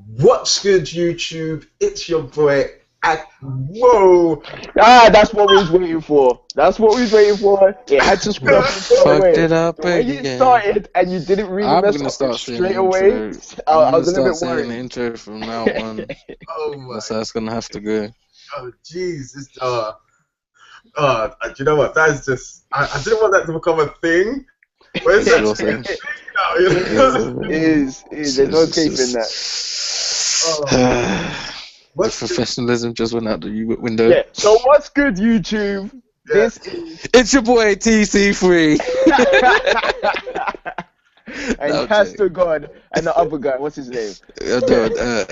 What's good, YouTube? It's your boy. Whoa! Ah, that's what we was waiting for. That's what we was waiting for. It had to spring up straight Fucked away. it up The way you again. started and you didn't really I'm mess gonna up it start saying the straight away, intro. I I'm was gonna a little start bit saying the worried. intro from now on. Oh my! That's how it's gonna have to go. Oh jeez! Do you know what? That is just. I didn't want that to become a thing, but it's It's actually a also thing now. You is know? There's no escaping that. Oh, the what's good? professionalism just went out the window. Yeah. So what's good, YouTube? Yeah. This is It's your boy TC3. and No, Castor God and the other guy. What's his name? no, But yeah,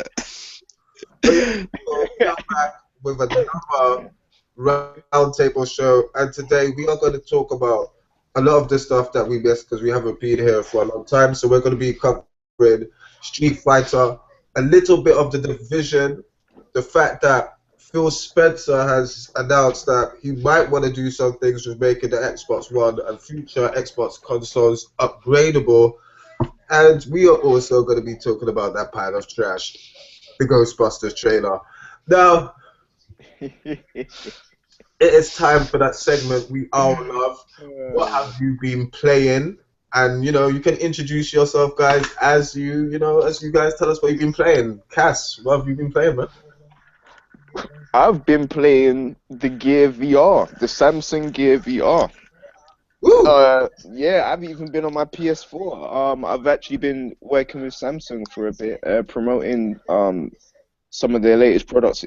so we are back with another roundtable show, and today we are going to talk about a lot of the stuff that we missed because we haven't been here for a long time. So we're going to be covering Street Fighter, a little bit of the Division, the fact that Phil Spencer has announced that he might want to do some things with making the Xbox One and future Xbox consoles upgradable, and we are also going to be talking about that pile of trash, the Ghostbusters trailer. Now, it is time for that segment we all love. What have you been playing? And you can introduce yourself, guys, as as you guys tell us what you've been playing. Cass, what have you been playing, man? I've been playing the Gear VR, the Samsung Gear VR. Woo! Yeah, I've even been on my PS4. I've actually been working with Samsung for a bit, promoting some of their latest products,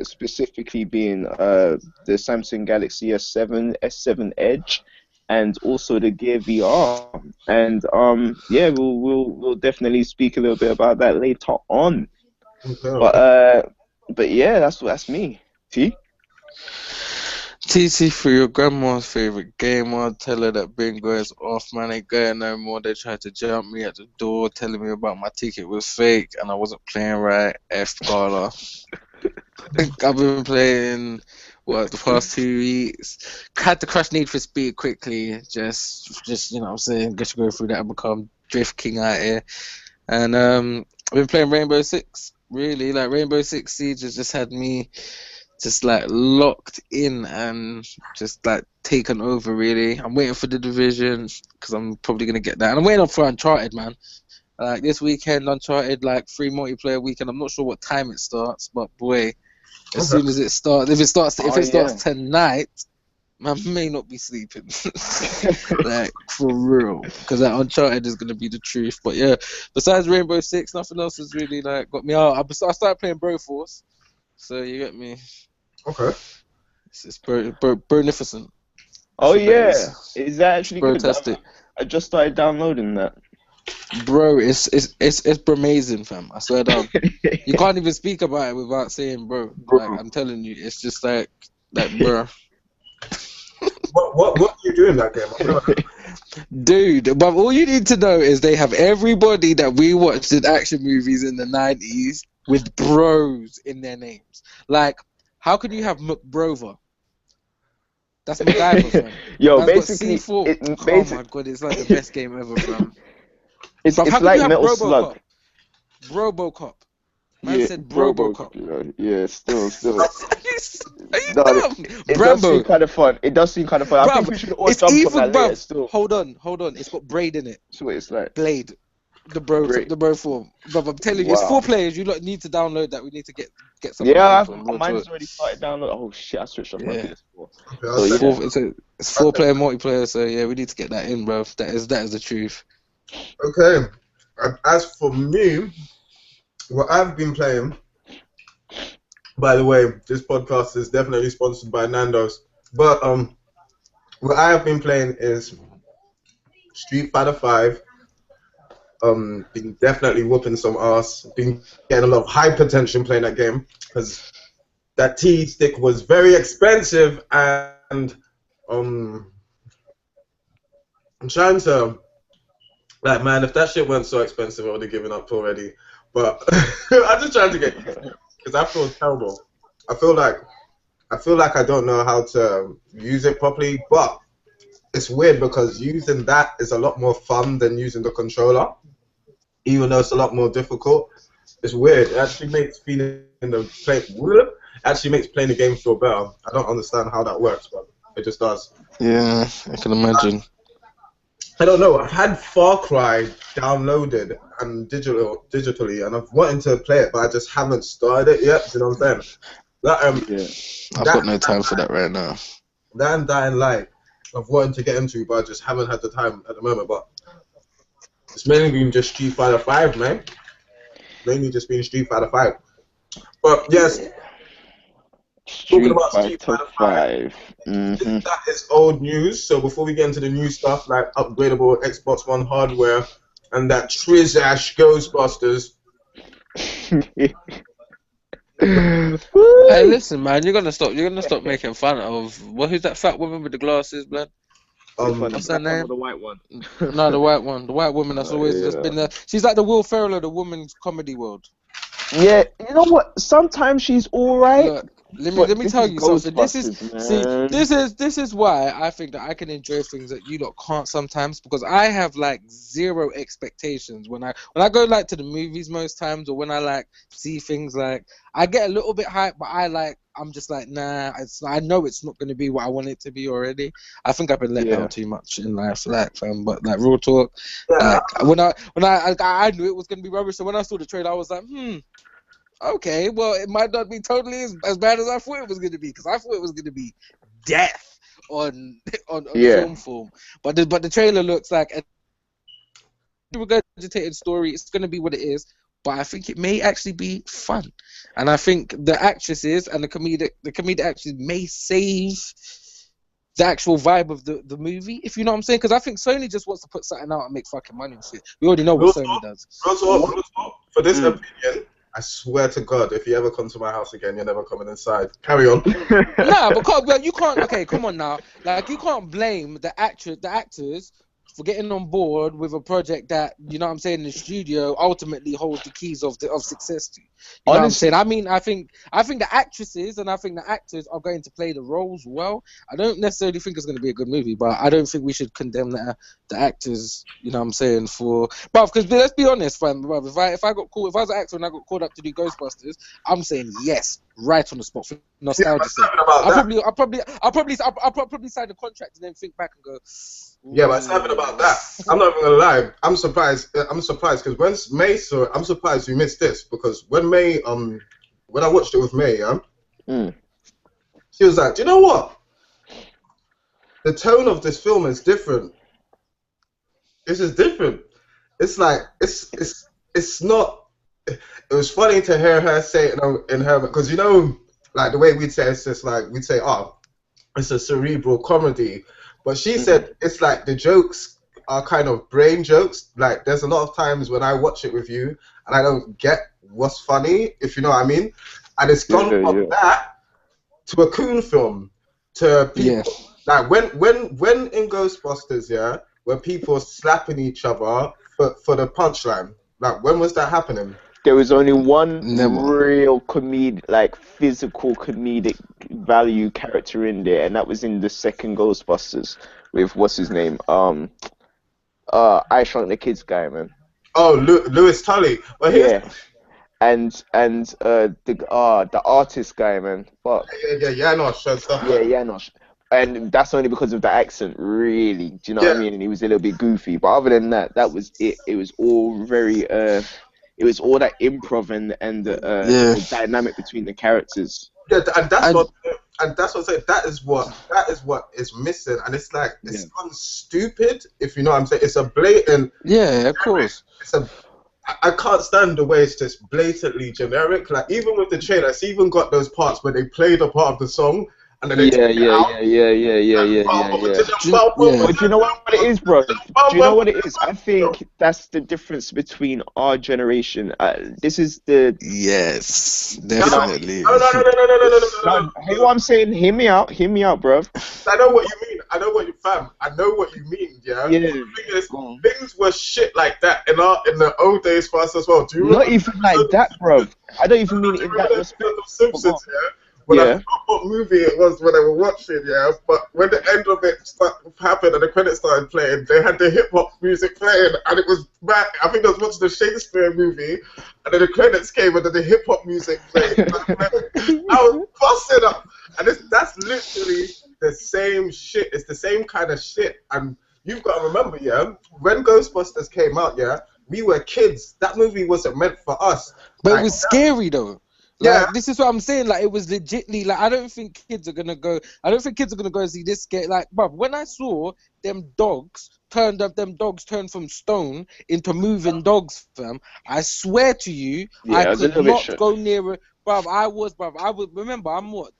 specifically being the Samsung Galaxy S7, S7 Edge, and also the Gear VR. And yeah, we'll definitely speak a little bit about that later on. Okay, But okay. uh, but yeah, that's me. T. TC3, your grandma's favorite gamer. Tell her that bingo is off, man. Ain't going no more. They tried to jump me at the door, telling me about my ticket was fake and I wasn't playing right. F Gala. I've been playing the past 2 weeks. Had to crush Need for Speed quickly. Just what I'm saying, get to go through that and become Drift King out here. And I've been playing Rainbow Six. Really, like Rainbow Six Siege has just had me just like locked in and just like taken over. Really, I'm waiting for the Division because I'm probably gonna get that, and I'm waiting for Uncharted, man. Like this weekend, Uncharted like free multiplayer weekend. I'm not sure what time it starts, but boy, as Okay. soon as it starts, if Oh it starts yeah. tonight, I may not be sleeping. Like for real, because that Uncharted is gonna be the truth. But yeah, besides Rainbow Six, nothing else has really like got me out. I started playing Broforce, so you get me. Okay. It's bernificent. Oh That's what that yeah. is. Is that It's actually good? brotastic, I just started downloading that. bro. It's amazing, fam. I swear down. You can't even speak about it without saying bro. Like Bro. I'm telling you, it's just like bro. What do you do in that game? I've never heard. Dude, but all you need to know is they have everybody that we watched in action movies in the 90s with bros in their names. Like, how can you have McBrover? That's MacGyver, fam. Yo, Man's got basically, C4. it Oh my basic. god, it's like the best game ever, fam. Fam, how It's can you like have Metal Slug. Robocop? Robocop. Man Yeah, said Brobocop. Robocop. You know, yeah, still. Are you No, dumb? it does seem Brambo. kind of fun. It does seem kind of fun. I think Bruv, we should all it's jump on even, that later. bruv. Still, Hold on. It's got Braid in it. see what it's like. Blade. Great. The bro form. But I'm telling you, it's Wow. 4 players. You lot need to download that. We need to get some of that Yeah, info and launch mine's it. already started downloading. Oh shit, I switched off my Yeah. PS4. Okay, So I'll check. yeah. It's I'll four check. player multiplayer. So yeah, we need to get that in, bro. That is the truth. Okay. As for me, what I've been playing. By the way, this podcast is definitely sponsored by Nando's. But what I have been playing is Street Fighter 5. Been definitely whooping some ass. Been getting a lot of hypertension playing that game because that T stick was very expensive, and um, I'm trying to like, man, if that shit weren't so expensive, I would have given up already. But I'm just trying to get used to it because I feel terrible. I feel like I don't know how to use it properly, but it's weird because using that is a lot more fun than using the controller, even though it's a lot more difficult. It's weird. It actually makes actually makes playing the game feel better. I don't understand how that works, but it just does. Yeah, I can imagine. I don't know. I've had Far Cry downloaded and digitally, and I've wanted to play it, but I just haven't started it yet. Do you know what I'm saying? That Yeah. I've got that no time for that right now. that and Dying Light, I've wanted to get into, but I just haven't had the time at the moment. But it's mainly been just Street Fighter 5, man. Mainly just been Street Fighter 5. But yes, Yeah. talking Street about Street Fighter Fighter 5, 5. Mm-hmm. that is old news. So before we get into the new stuff like upgradable Xbox One hardware and that Trizash Ghostbusters, Hey, Woo! listen, man, you're gonna stop. You're gonna stop making fun of who's that fat woman with the glasses, blood? Which one, the What's her black one or name? the white one? No, the white one. The white woman that's always just Yeah. been there. She's like the Will Ferrell of the women's comedy world. Yeah, you know what? Sometimes she's all right, Look, let but me this tell is you something. This is Ghostbusters, see, man. this is why I think that I can enjoy things that you lot can't sometimes because I have like zero expectations when I go like to the movies most times or when I like see things like I get a little bit hyped, but I'm just like nah. I know it's not gonna be what I want it to be already. I think I've been let Yeah. down too much in life, like fam. But like real talk, yeah, like I knew it was gonna be rubbish. So when I saw the trailer, I was like okay, well, it might not be totally as bad as I thought it was going to be because I thought it was going to be death on on Yeah. film form. But the trailer looks like a regurgitated story. It's going to be what it is, but I think it may actually be fun, and I think the actresses and the comedic actresses may save the actual vibe of the movie, if you know what I'm saying. Because I think Sony just wants to put something out and make fucking money and shit. We already know what real Sony talk, does. What? real talk. For this Mm. opinion, I swear to God, if you ever come to my house again, you're never coming inside. Carry on. Nah, but you can't. Okay, come on now. Like you can't blame the actors for getting on board with a project that you know what I'm saying the studio ultimately holds the keys of success to. You know what I'm saying? Honestly, I think the actresses and I think the actors are going to play the roles well. I don't necessarily think it's going to be a good movie, but I don't think we should condemn the actors. You know what I'm saying for. But because let's be honest, fam. Bruv, if I was an actor and I got called up to do Ghostbusters, I'm saying yes right on the spot for Yeah, nostalgia but sake. talking about that. I'll probably sign the contract and then think back and go, Yeah, but it's having about that. I'm not even gonna lie. I'm surprised. I'm surprised because when May saw it, I'm surprised you missed this because when May when I watched it with May, yeah, mm. she was like, "Do you know what? The tone of this film is different. This is different. It's like it's not. It was funny to hear her say it in her because you know, like the way we'd say it's just like we'd say, oh, it's a cerebral comedy. But she Mm. said it's like the jokes are kind of brain jokes. Like there's a lot of times when I watch it with you and I don't get what's funny, if you know what I mean. And it's Yeah, gone from yeah. that to a coon film to yeah, people like when in Ghostbusters, yeah, when people slapping each other for the punchline. Like when was that happening? There was only one never. real like physical comedic value character in there, and that was in the second Ghostbusters with what's his name? I Shrunk the Kids guy, man. Oh, Lewis Tully. But here's Yeah, and the artist guy, man. Fuck. yeah, no, sure, stuff Yeah, like yeah, no. And that's only because of the accent, really. Do you know what I yeah. mean? And he was a little bit goofy, but other than that, that was it. It was all very it was all that improv and Yeah, the dynamic between the characters. Yeah, and that's I what I'm saying. That is what is missing, and it's like Yeah. it's unstupid, if you know what I'm saying. It's a blatant. yeah, of course. It's a. I can't stand the way it's just blatantly generic. Like even with the trailer, it's even got those parts where they play the part of the song and then they take Yeah, it yeah, out. yeah, yeah, yeah, yeah, Like, yeah, yeah, yeah. Yeah, But do you know what it is, bro? Do you know what it is? I think that's the difference between our generation. This is the, yes, No, you know, definitely. no, no, no, no, no, no, no, no, no, no, hear what I'm saying? Hear me out, bro. I know what you mean. I know what you fam. I know what you mean. Yeah. Yeah, The thing is, go on. things were shit like that in the old days for us as well. Do you Not remember even the like episode of that, bro. Simpsons? I don't even Do mean it you in remember that the respect. episode of But go on. Simpsons? Yeah, But I Yeah. forgot what movie it was when they were watching, yeah. But when the end of it happened and the credits started playing, they had the hip hop music playing, and it was back. I think I was watching the Shakespeare movie, and then the credits came, and then the hip hop music played. I was busting up, and that's literally the same shit. It's the same kind of shit, and you've got to remember, yeah, when Ghostbusters came out, yeah, we were kids. That movie wasn't meant for us. But it Like, was scary though. yeah, Like this is what I'm saying. Like it was legitly like I don't think kids are gonna go. I don't think kids are gonna go and see this scare. Like, bruv, when I saw them dogs turned from stone into moving dogs, fam. I swear to you, I Yeah, I was a could little bit not shook. go near it. Bruv, I would remember. I'm what,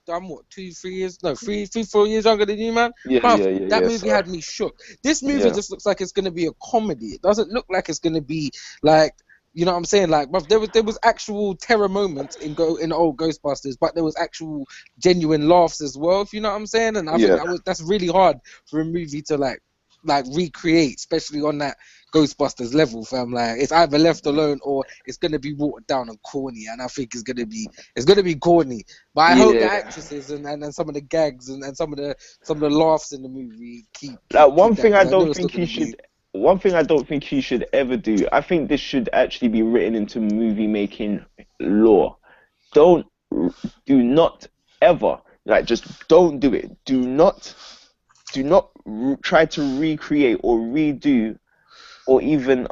2, 3 years, no, 4 years younger than you, man. Yeah, Bruv, yeah, yeah, that yeah. movie So, had me shook. This movie yeah, just looks like it's gonna be a comedy. It doesn't look like it's gonna be like. You know what I'm saying? Like, bruv, there was actual terror moments in old Ghostbusters, but there was actual genuine laughs as well. If you know what I'm saying, and I think yeah, that's really hard for a movie to like recreate, especially on that Ghostbusters level, fam. Like, it's either left alone or it's gonna be watered down and corny, and I think it's gonna be corny. But I hope the yeah. actresses and some of the gags and some of the laughs in the movie Like keep that, because I know it's not gonna be. one thing I don't think he should ever do. I think this should actually be written into movie making law. Don't, do not ever, like, just don't do it. Do not try to recreate or redo, or even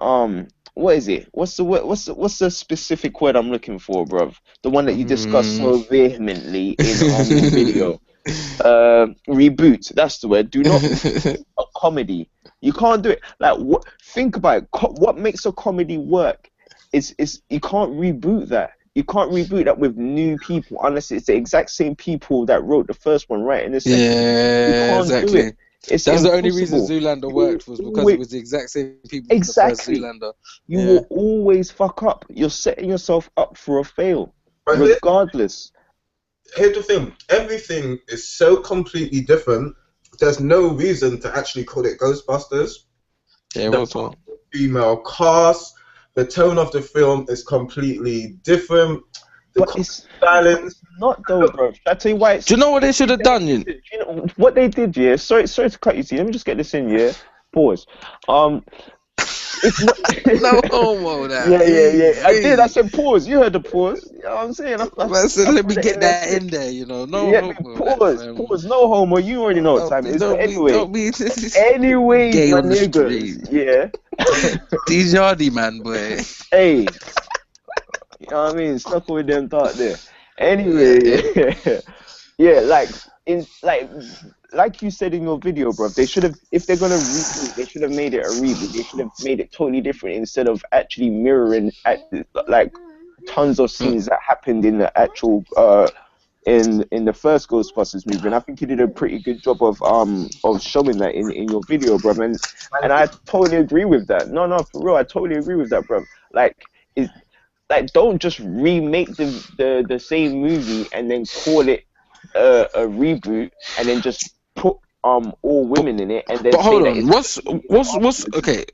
what is it? What's the word? What's the specific word I'm looking for, bruv? The one that you discussed Mm. so vehemently in your video. Reboot. That's the word. Do not a comedy. You can't do it. Like, what? Think about it. What makes a comedy work is you can't reboot that. You can't reboot that with new people unless it's the exact same people that wrote the first one right in the second one. You Yeah, can't do it. exactly. It's That's the only reason impossible. Zoolander You will worked, was because it always, was the exact same people from the first exactly. Zoolander. You Yeah. will always fuck up. You're setting yourself up for a fail, but regardless. here's the thing. Everything is so completely different. There's no reason to actually call it Ghostbusters. Yeah, The real talk. female cast, the tone of the film is completely different. The But comedy it's silence. not though, bro. Should I tell you why Do it's you know what they should have done? do you know what they did, yeah? Sorry to cut you, see. Let me just get this in, yeah. Pause. It's not. No homo now. Yeah. I did. I Easy. said pause. You heard the pause. You know what I'm saying? Man said, I let put me it in get there that quick. in there, you know. No Yeah, homo that, pause. fam. Pause. No homo. You already know what time it is. But anyway, Don't be anyways, gay my on the niggas, street. yeah. These yardy man, boy. Hey, you know what I mean? Stuck with them thought there. Yeah, Anyway, yeah. yeah, like you said in your video, bro. They should have, if they're gonna reboot, they should have made it a reboot. They should have made it totally different instead of actually mirroring like tons of Mm. scenes that happened in the actual in the first Ghostbusters movie. And I think you did a pretty good job of showing that in your video, bro. And I totally agree with that. No, for real, I totally agree with that, bro. Like, it, like, don't just remake the same movie and then call it a reboot and then just put all But women in it and then but say hold that on. it's a reboot What's afterwards. okay?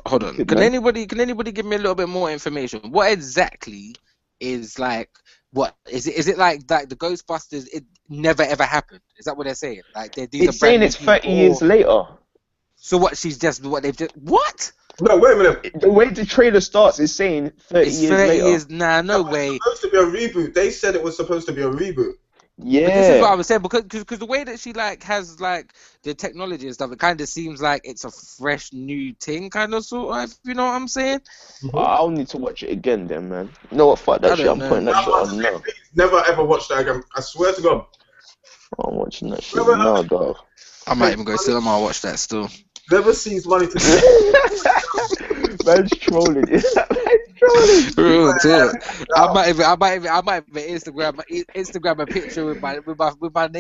Hold on. Stupid, man. Can anybody give me a little bit more information? What exactly is like? What is it? Is it like the Ghostbusters? It never ever happened. Is that what they're saying? Like these are It's brand saying new it's 30 people, years or later. so? What she's just what they've just what? No, wait a minute. The way the trailer starts is saying 30 It's years 30 later. years. Nah, That no was way. supposed to be a reboot. They said it was supposed to be a reboot. But this is what I Yeah. was saying, because the way that she like has like the technology and stuff, it kind of seems like it's a fresh new thing, kind of sort of. You know what I'm saying? Mm-hmm. I'll need to watch it again then, man. You know what? Fuck I that shit. don't I'm know, putting that I shit man. must on say, now. please never ever watch that again. I swear to God. I'm watching that shit Whoever now, dog. I might pays even go money, still. I might watch that still. never sees money to do. Man's trolling. Man's trolling. Real talk. Now, I might even Instagram a picture with my name,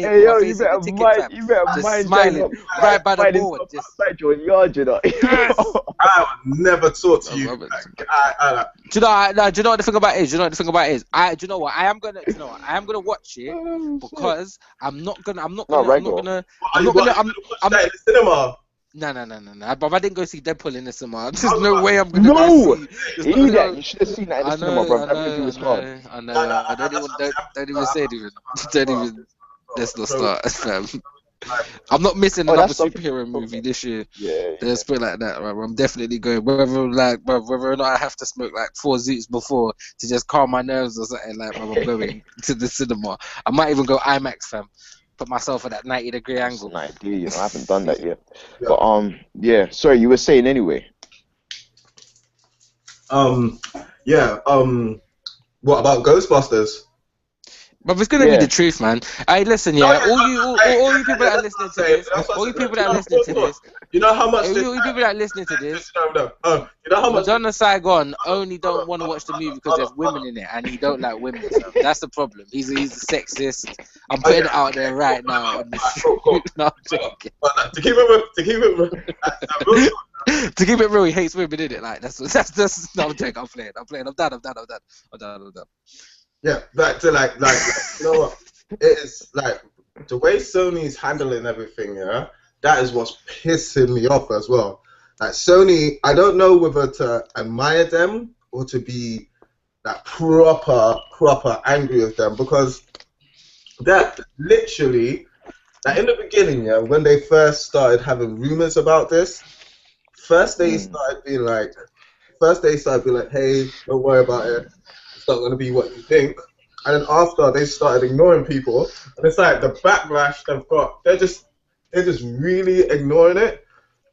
Hey with my yo, face in the ticket, fam, you better just mind trying smiling not right by the finding board. stuff Just outside your yard, you know. yes. I would never talk to I you. love it. I, Do you know? Do you know what the thing about it is? Do you know what the thing about it is? Do you know what? I am gonna. Do you know what? I am gonna watch it Oh shit. because I'm not gonna. I'm not No, gonna. I'm not regular. gonna. what, I'm not are gonna. you going to watch I'm. that in the cinema? No. But I didn't go see Deadpool in the cinema. There's I was no about way to I'm gonna go No, see. There's not. hear There's that. no, You should have seen that in the I cinema, know, bro. I That movie know, I was hard. know, I no, know. Don't that's even, what I'm don't, saying. don't even I say have it. to Even, don't got even. Let's not approach start, fam. like I'm not missing Oh, another that's something to superhero talk movie about. this year. Yeah, yeah. Let's put it like that, right? I'm definitely going. Whether or not I have to smoke like 4 Zoots before to just calm my nerves or something, like, bro, I'm going to the cinema. I might even go IMAX, fam. Put myself at that 90-degree That's angle. an idea, you know. I haven't done that yet. yeah. But yeah. Sorry, you were saying anyway. Um, yeah. What about Ghostbusters? But it's gonna be the Yeah. truth, man. Hey, listen, Oh yeah. yeah, hey, All you people yeah, that are that's listening what to I'm saying. this, That's what all I'm you saying. people that are listening to this, You know how much this all you people that are listening to this, you know how much this Madonna Saigon only hold don't on, want to hold on, watch the movie because hold on, there's hold on. women in it, and he don't like women, fam. That's the problem. He's a sexist. I'm Oh putting yeah, it out there cool, right now. whatever. On Alright, this. cool, cool. No, I'm But, joking. to keep it real, real To keep it real, he hates women, innit? Like that's. No, I'm joking. I'm playing. I'm done. I'm done. yeah, back to you know what? It is like the way Sony's handling everything, yeah, that is what's pissing me off as well. Like Sony, I don't know whether to admire them or to be like proper angry with them because that literally like in the beginning, yeah, when they first started having rumors about this, first they Mm. started being like hey, don't worry about it. It's not gonna be what you think. And then after they started ignoring people, and it's like the backlash they've got, they're just really ignoring it.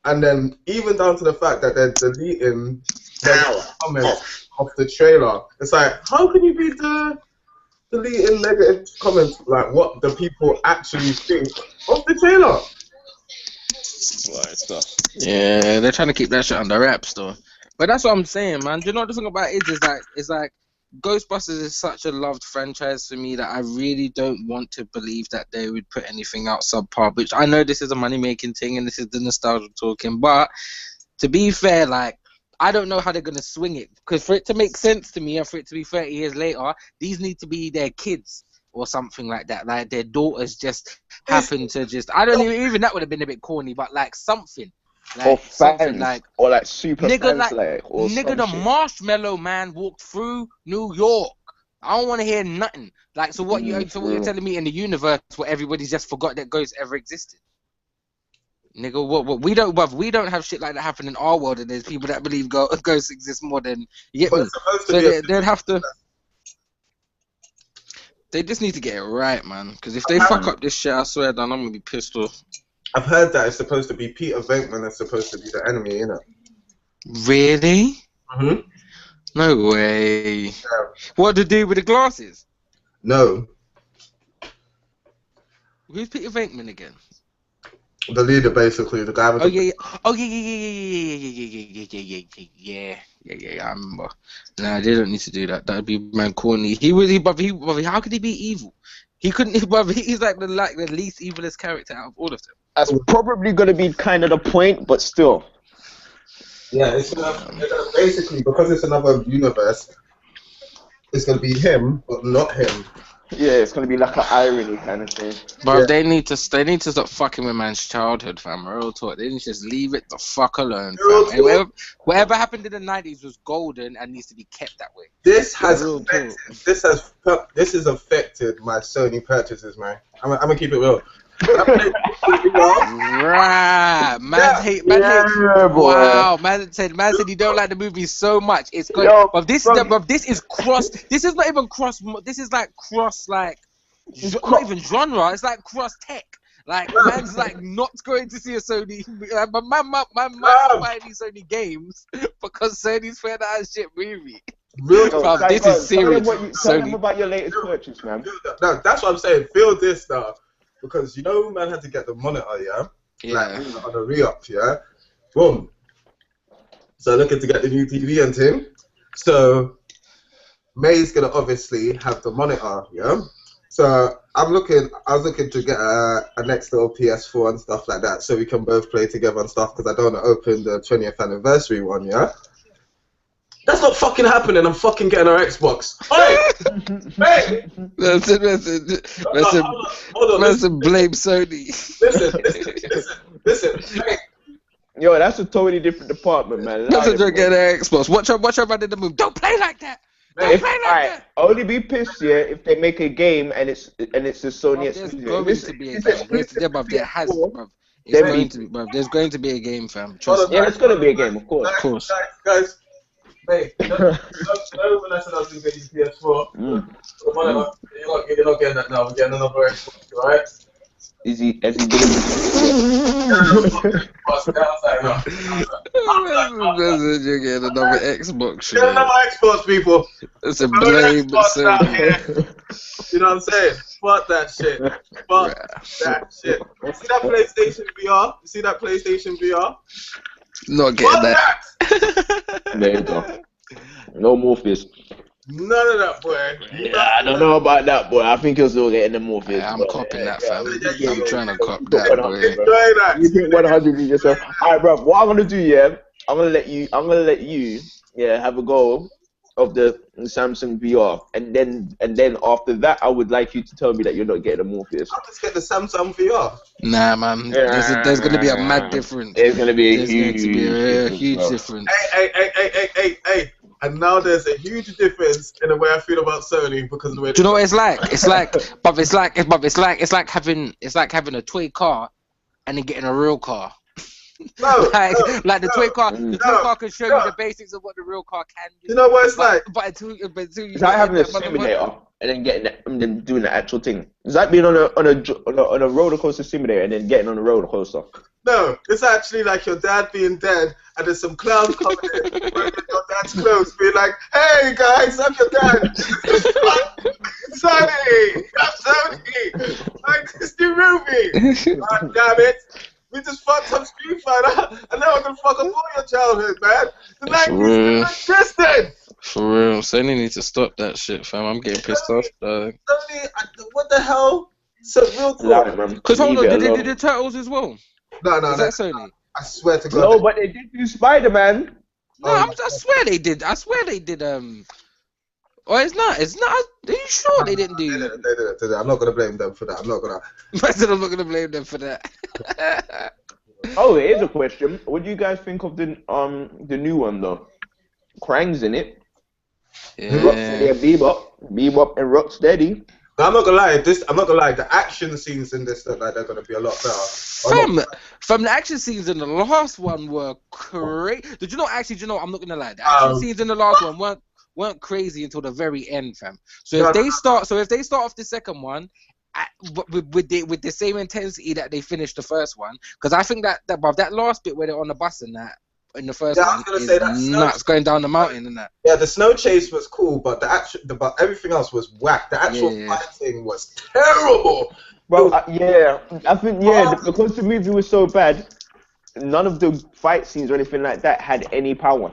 And then even down to the fact that they're deleting negative comments off the trailer. It's like, how can you be deleting negative comments like what the people actually think of the trailer? Right stuff. Yeah, they're trying to keep that shit under wraps, though. But that's what I'm saying, man. Do you know what the thing about it is like Ghostbusters is such a loved franchise for me that I really don't want to believe that they would put anything out subpar. Which I know this is a money making thing and this is the nostalgia talking, but to be fair, like I don't know how they're gonna swing it because for it to make sense to me and for it to be 30 years later, these need to be their kids or something like that. Like their daughters just It's happen to just I don't even that would have been a bit corny, but like Or something fans, like or like super nigga fans, like like, or nigga some the shit. Marshmallow Man walked through New York. I don't want to hear nothing. Like so what For you're real. telling me in the universe where everybody's just forgot that ghosts ever existed. Nigga, what we don't have shit like that happen in our world, and there's people that believe ghosts exist more than you get but me. it's supposed to So be a they'd have to. They just need to get it right, man. Because if they fuck Mm. up this shit, I swear, then I'm gonna be pissed off. I've heard that it's supposed to be Peter Venkman is supposed to be the enemy, you know. Really? Mm-hmm. No way. Yeah. What to do with the glasses? No, Who's Peter Venkman again? the leader basically, the guy with Oh the yeah, yeah. Oh yeah. I remember. Nah, they don't need to do that. That'd be man corny. But how could he be evil? He couldn't. But he's like the least evilest character out of all of them. That's probably gonna be kind of the point, but still. yeah. It's gonna basically because it's another universe. It's gonna be him, but not him. Yeah, it's gonna be like an irony kind of thing. Yeah. But they need to stop fucking with man's childhood, fam. Real talk. They need to just leave it the fuck alone, Real fam. And talk. whatever happened in the 90s was golden and needs to be kept that way. This has Real talk. this has affected my Sony purchases, man. I'm gonna keep it real. When I played VR, Right, Yeah, boy. wow, man said you don't like the movie so much. It's good, Yo, bro, but this is cross. This is not even cross. This is like cross, like it's not even genre. It's like cross tech. Like man's like not going to see a Sony. But man might not buy any Sony games because Sony's putting out a shit movie. real yo, talk. Fam, this is serious. tell them Sony. about your latest purchase, man. No, that's what I'm saying. Feel this now, because you know, man had to get the monitor, yeah, like Yeah. on the re-up, yeah. Boom. So looking to get the new TV and thing. So May's gonna obviously have the monitor, yeah. So I was looking to get a next little PS4 and stuff like that, so we can both play together and stuff. Because I don't want to open the 20th anniversary one, yeah. That's not fucking happening. I'm fucking getting our Xbox. Hey, hold on. Blame Sony. Listen. Hey, Yo, that's a totally different department, man. That's a Lying, drink bro. at the Xbox. Watch her run in the move. Don't play like that. Don't If play like I that. only be pissed, yeah, if they make a game and it's a Sony Bruv, there's exclusive. If going to be a it's game. exclusive to Bruv, there has, PS4, bruv. It's then going to beef be, it. bruv. There's going to be a game, fam. Hold Trust on, me. Yeah, guys. it's gonna be a game, of Of course. course. Guys. Mate, don't when I said I was going to get you PS4. Mm, The monitor, mm. you're not getting that now. We're getting another Xbox, alright? Has he delivered the goods yet? That's you're getting another Xbox, Get another Xbox, people. It's a Another blame Xbox out Sony. here. You know what I'm saying? Fuck that shit. Fuck that shit. You see that PlayStation VR? You see that PlayStation VR? Not getting Fuck that. that! There you go. No Morpheus. None of that, boy. Yeah, I don't know about that, boy. I think he'll still get in the Morpheus. I'm But, copping that, yeah, fam. yeah, I'm trying to cop keep it that, 100, boy. bro. Enjoy that. You think 100 with yourself. All right, bro. What I'm gonna do, yeah, I'm gonna let you, yeah, have a go of the Samsung VR, and then after that, I would like you to tell me that you're not getting a Morpheus. I'll just get the Samsung VR. Nah, man. There's gonna be a mad difference. It's gonna be a There's going to be huge a difference, huge bro. difference. Hey. And now there's a huge difference in the way I feel about Sony because of the way. Do you know what it's like? It's like, but it's like having a toy car and then getting a real car. like the toy car, the toy car can show you the basics of what the real car can do. You know what it's like? But until you It's like having a simulator and then getting that, and then doing the actual thing. It's like being on a roller coaster simulator and then getting on a roller coaster. No, it's actually like your dad being dead and there's some clowns coming in wearing your dad's clothes, being like, "Hey guys, I'm your dad." Sonny, I'm Sonny. Like this new movie. God damn it. We just fucked up Street Fighter, and now we're gonna fuck up all your childhood, man. The 90s still existed. For real, Sony needs to stop that shit, fam. I'm getting pissed off, dog. Sony, what the hell? So real talk. Because hold on, did the Turtles as well? No. Is that Sony? I swear to God. No, but they did do Spider-Man. No, I swear they did. I swear they did. Oh, it's not. Are you sure they didn't do? They did. I'm not gonna blame them for that. I'm not gonna. I'm not gonna blame them for that. Oh, here's a question. What do you guys think of the new one though? Krang's in it. Yeah. Rocksteady and Bebop and Rocksteady. No, I'm not gonna lie. I'm not gonna lie. The action scenes in this look like they're gonna be a lot better. From the action scenes in the last one were crazy. Did you know? Actually, I'm not gonna lie. The action scenes in the last one weren't crazy until the very end, fam. So if they start off the second one with the same intensity that they finished the first one, because I think that last bit where they're on the bus and that in the first one is nuts, going down the mountain and that. Yeah, the snow chase was cool, but but everything else was whack. The actual fighting was terrible. Bro, I think because the movie was so bad, none of the fight scenes or anything like that had any power.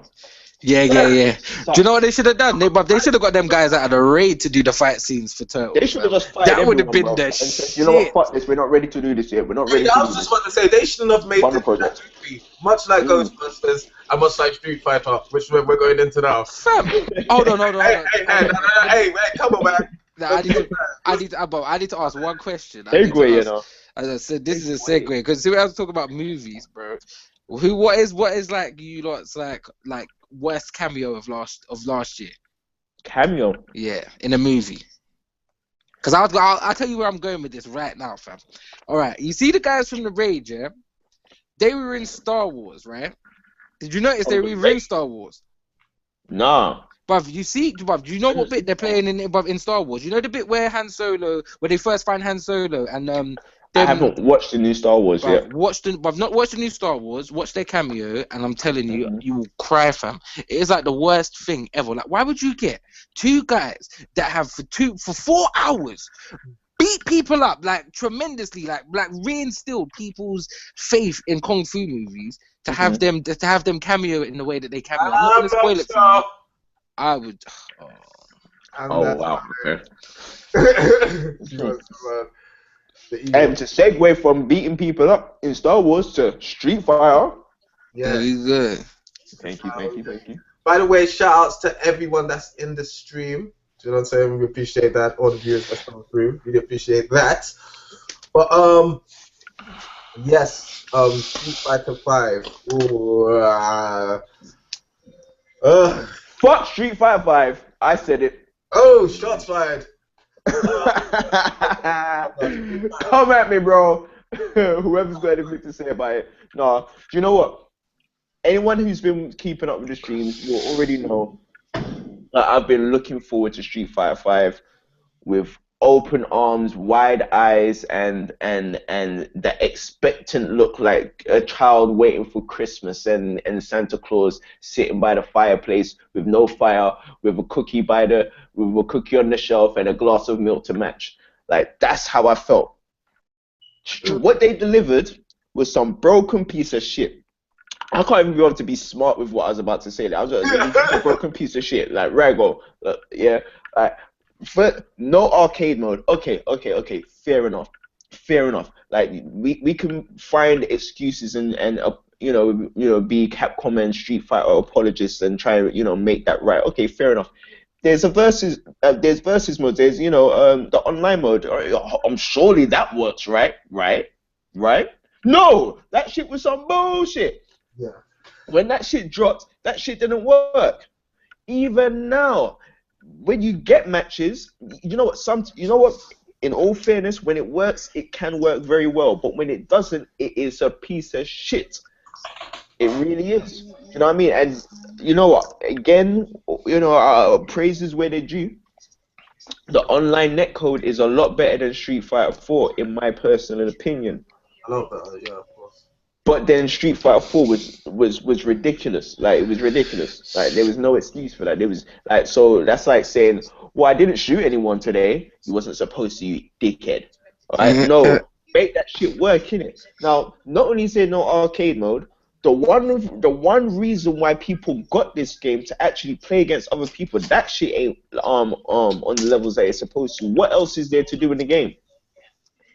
Yeah. Do you know what they should have done? They should have got them guys out of the raid to do the fight scenes for Turtles. They should have just fired. That would have been bro, the shit. You know what? Fuck this. We're not ready to do this yet. We're not ready. I was just about to say they shouldn't have made this movie much like Ghostbusters and much like Street Fighter, which we're going into now. Fam, hold on. Hey, come on, man. I need to ask one question. Segue, you know. As I said, this is a segue because see, I was talking about movies, bro. What is like you lot's like worst cameo of last year? Cameo? Yeah, in a movie. Because I'll tell you where I'm going with this right now, fam. All right, you see the guys from the Raid, yeah? They were in Star Wars, right? Did you notice they were in Star Wars? Nah. Bruv, you know what bit they're playing in Star Wars? You know the bit where where they first find Han Solo and I haven't watched the new Star Wars yet. I've not watched the new Star Wars. Watch their cameo, and I'm telling you, you will cry, fam. It is like the worst thing ever. Like, why would you get two guys that have for 4 hours beat people up like tremendously, like reinstilled people's faith in kung fu movies to have them cameo in the way that they cameo? I'm not gonna spoil it for you. I would. Oh wow. Okay. And to segue from beating people up in Star Wars to Street Fighter. Yeah. Very good. Thank you. By the way, shout outs to everyone that's in the stream. Do you know what I'm saying? We appreciate that. All the viewers that's come through. Really appreciate that. But Yes, Street Fighter 5. Ooh, uh, Fuck Street Fighter 5. I said it. oh, shots fired. Street Fighter. Come at me, bro. Whoever's got anything to say about it. No, do you know what? Anyone who's been keeping up with the streams will already know that I've been looking forward to Street Fighter 5 with open arms, wide eyes, and the expectant look like a child waiting for Christmas and Santa Claus sitting by the fireplace with no fire, with a cookie on the shelf and a glass of milk to match. Like that's how I felt. What they delivered was some broken piece of shit. I can't even be able to be smart with what I was about to say. Like, I was like, this is a broken piece of shit. Like, Rago, yeah. Like, for no arcade mode. Okay. Fair enough. Like, we can find excuses and be Capcom and Street Fighter apologists and try and make that right. Okay, fair enough. There's versus mode. There's the online mode. Surely that works, right? Right? No, that shit was some bullshit. Yeah. When that shit dropped, that shit didn't work. Even now, when you get matches, you know what? In all fairness, when it works, it can work very well. But when it doesn't, it is a piece of shit. It really is. You know what I mean? And you know what? Again, praises where they're due. The online netcode is a lot better than Street Fighter 4, in my personal opinion. I love that. Yeah, of course. But then Street Fighter 4 was ridiculous. Like it was ridiculous. Like there was no excuse for that. There was like so that's like saying, well, I didn't shoot anyone today. You wasn't supposed to, you dickhead. Alright? No, make that shit work, innit? Now, not only is there no arcade mode, the one reason why people got this game to actually play against other people, that shit ain't on the levels that it's supposed to. What else is there to do in the game?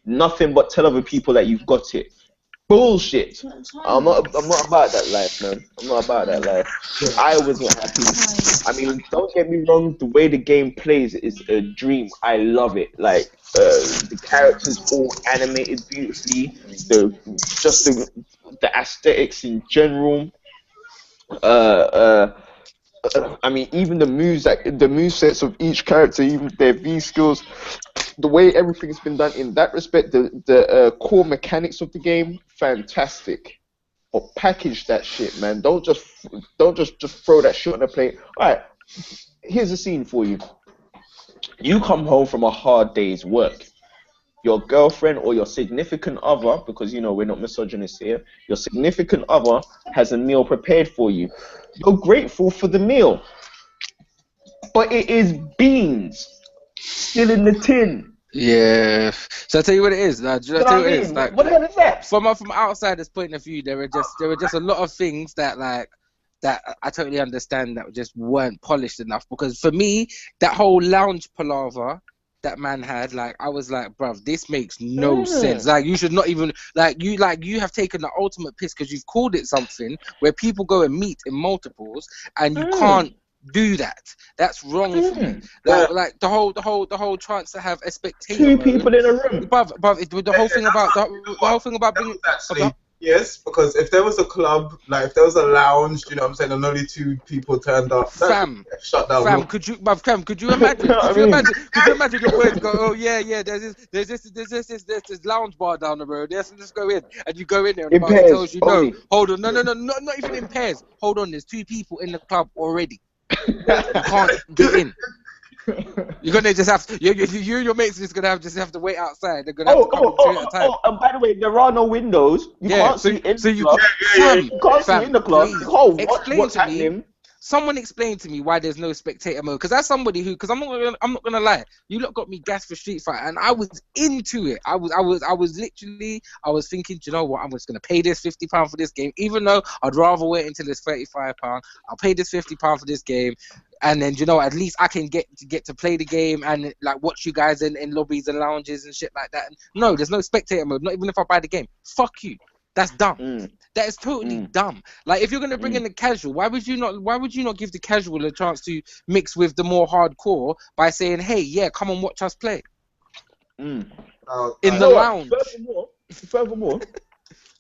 Nothing but tell other people that you've got it. Bullshit. I'm not about that life, man. I'm not about that life. I wasn't happy. I mean, don't get me wrong, the way the game plays is a dream. I love it. Like the characters all animated beautifully, the aesthetics in general. Uh, I mean, even the moves, like the move sets of each character, even their V skills, the way everything's been done in that respect, the core mechanics of the game, fantastic. But package that shit, man. Don't just throw that shit on the plate. All right, here's a scene for you. You come home from a hard day's work. Your girlfriend or your significant other, because we're not misogynists here, your significant other has a meal prepared for you. You're grateful for the meal, but it is beans still in the tin. Yeah. So I tell you what it is. Like, do You I know tell what you I what it is? mean? Like What the hell is that? from outsider's point of view, there were just a lot of things that I totally understand that just weren't polished enough. Because for me, that whole lounge palaver that man had, like I was like, bruv, this makes no sense. Like you should not even you have taken the ultimate piss because you've called it something where people go and meet in multiples and you can't do that. That's wrong for me. Like the whole chance to have a spectator Two mode, people in a room. but the whole thing about the whole thing about being Actually, yes, because if there was a club, like if there was a lounge, you know what I'm saying, and only two people turned up, that should fam. get shut down. Fam, could you imagine? You know what I mean? Could you imagine your boys go, oh yeah, there's this lounge bar down the road. Let's go in, and you go in there, and the In bouncer pairs tells you, no, only. hold on, no, not even in pairs. Hold on, there's two people in the club already. You can't get in. You're gonna just have you and your mates are just gonna have to wait outside. They're gonna have to come in two at a time. And by the way, there are no windows. You can't see in the club. You can't see in the club. Please, You can't watch explain what's to happening. me. Someone explain to me why there's no spectator mode. Because that's somebody who, because I'm not gonna lie, you lot got me gassed for Street Fighter, and I was into it. I was literally, I was thinking, do you know what? I'm just gonna pay this £50 for this game, even though I'd rather wait until it's £35. I'll pay this £50 for this game, and then at least I can get to play the game and like watch you guys in lobbies and lounges and shit like that. No, there's no spectator mode. Not even if I buy the game. Fuck you. That's dumb. That is totally dumb. Like if you're gonna bring in the casual, why would you not give the casual a chance to mix with the more hardcore by saying, hey, yeah, come and watch us play in the lounge. Furthermore,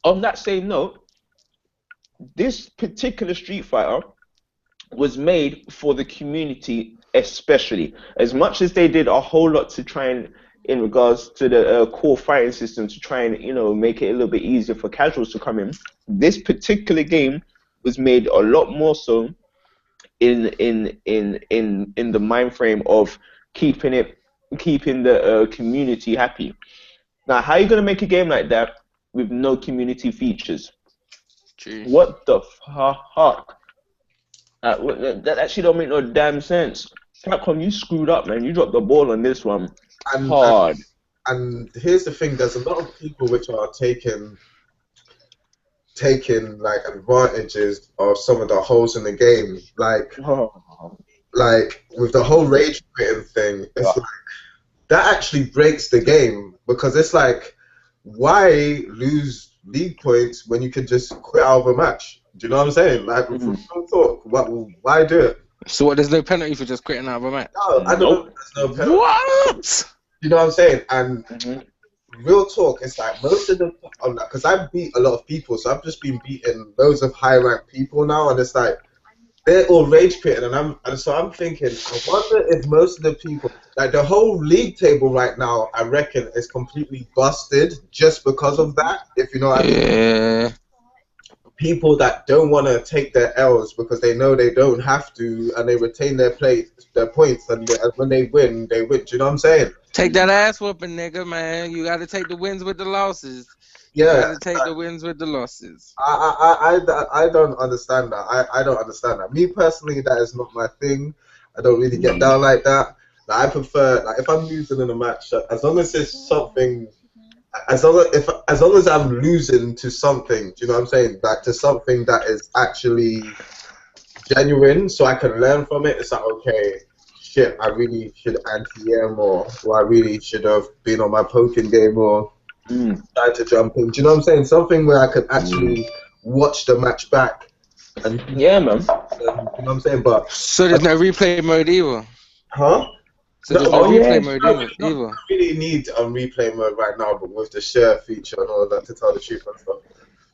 On that same note, this particular Street Fighter was made for the community, especially. As much as they did a whole lot to try and, in regards to the core fighting system, to try and make it a little bit easier for casuals to come in. This particular game was made a lot more so in the mind frame of keeping the community happy. Now, how are you gonna make a game like that with no community features? True. What the fuck? That actually don't make no damn sense. Capcom, you screwed up, man. You dropped the ball on this one And, and hard. and here's the thing: there's a lot of people which are taking like advantages of some of the holes in the game, Oh, like with the whole rage quitting thing. It's like that actually breaks the game because it's like, why lose league points when you can just quit out of a match? Do you know what I'm saying? Like, from real talk, why do it? So what? There's no penalty for just quitting out of a match. No, I don't know. Nope. There's no penalty. What? You know what I'm saying? And Mhm. real talk, it's like most of the, because I beat a lot of people, so I've just been beating loads of high ranked people now, and it's like they're all rage quitting, and so I'm thinking, I wonder if most of the people, like the whole league table right now, I reckon is completely busted just because of that. If you know what I mean. Yeah. People that don't want to take their L's because they know they don't have to, and they retain their points, and when they win, they win. Do you know what I'm saying? Take that ass whooping, nigga, man. You got to take the wins with the losses. You Yeah. got to take the wins with the losses. I don't understand that. I don't understand that. Me personally, that is not my thing. I don't really get down like that. Like, I prefer, like, if I'm losing in a match, as long as it's something, as long as I'm losing to something, do you know what I'm saying? Like, to something that is actually genuine, so I can learn from it. It's like, okay, shit, I really should anti-air more, or I really should have been on my poking game more. Tried to jump in. Do you know what I'm saying? Something where I could actually watch the match back and Yeah, man. you know what I'm saying? But So there's no replay mode either. huh? So there's no Oh, yeah. replay mode No, we don't either. really need a replay mode right now, but with the share feature and all that, to tell the truth and stuff.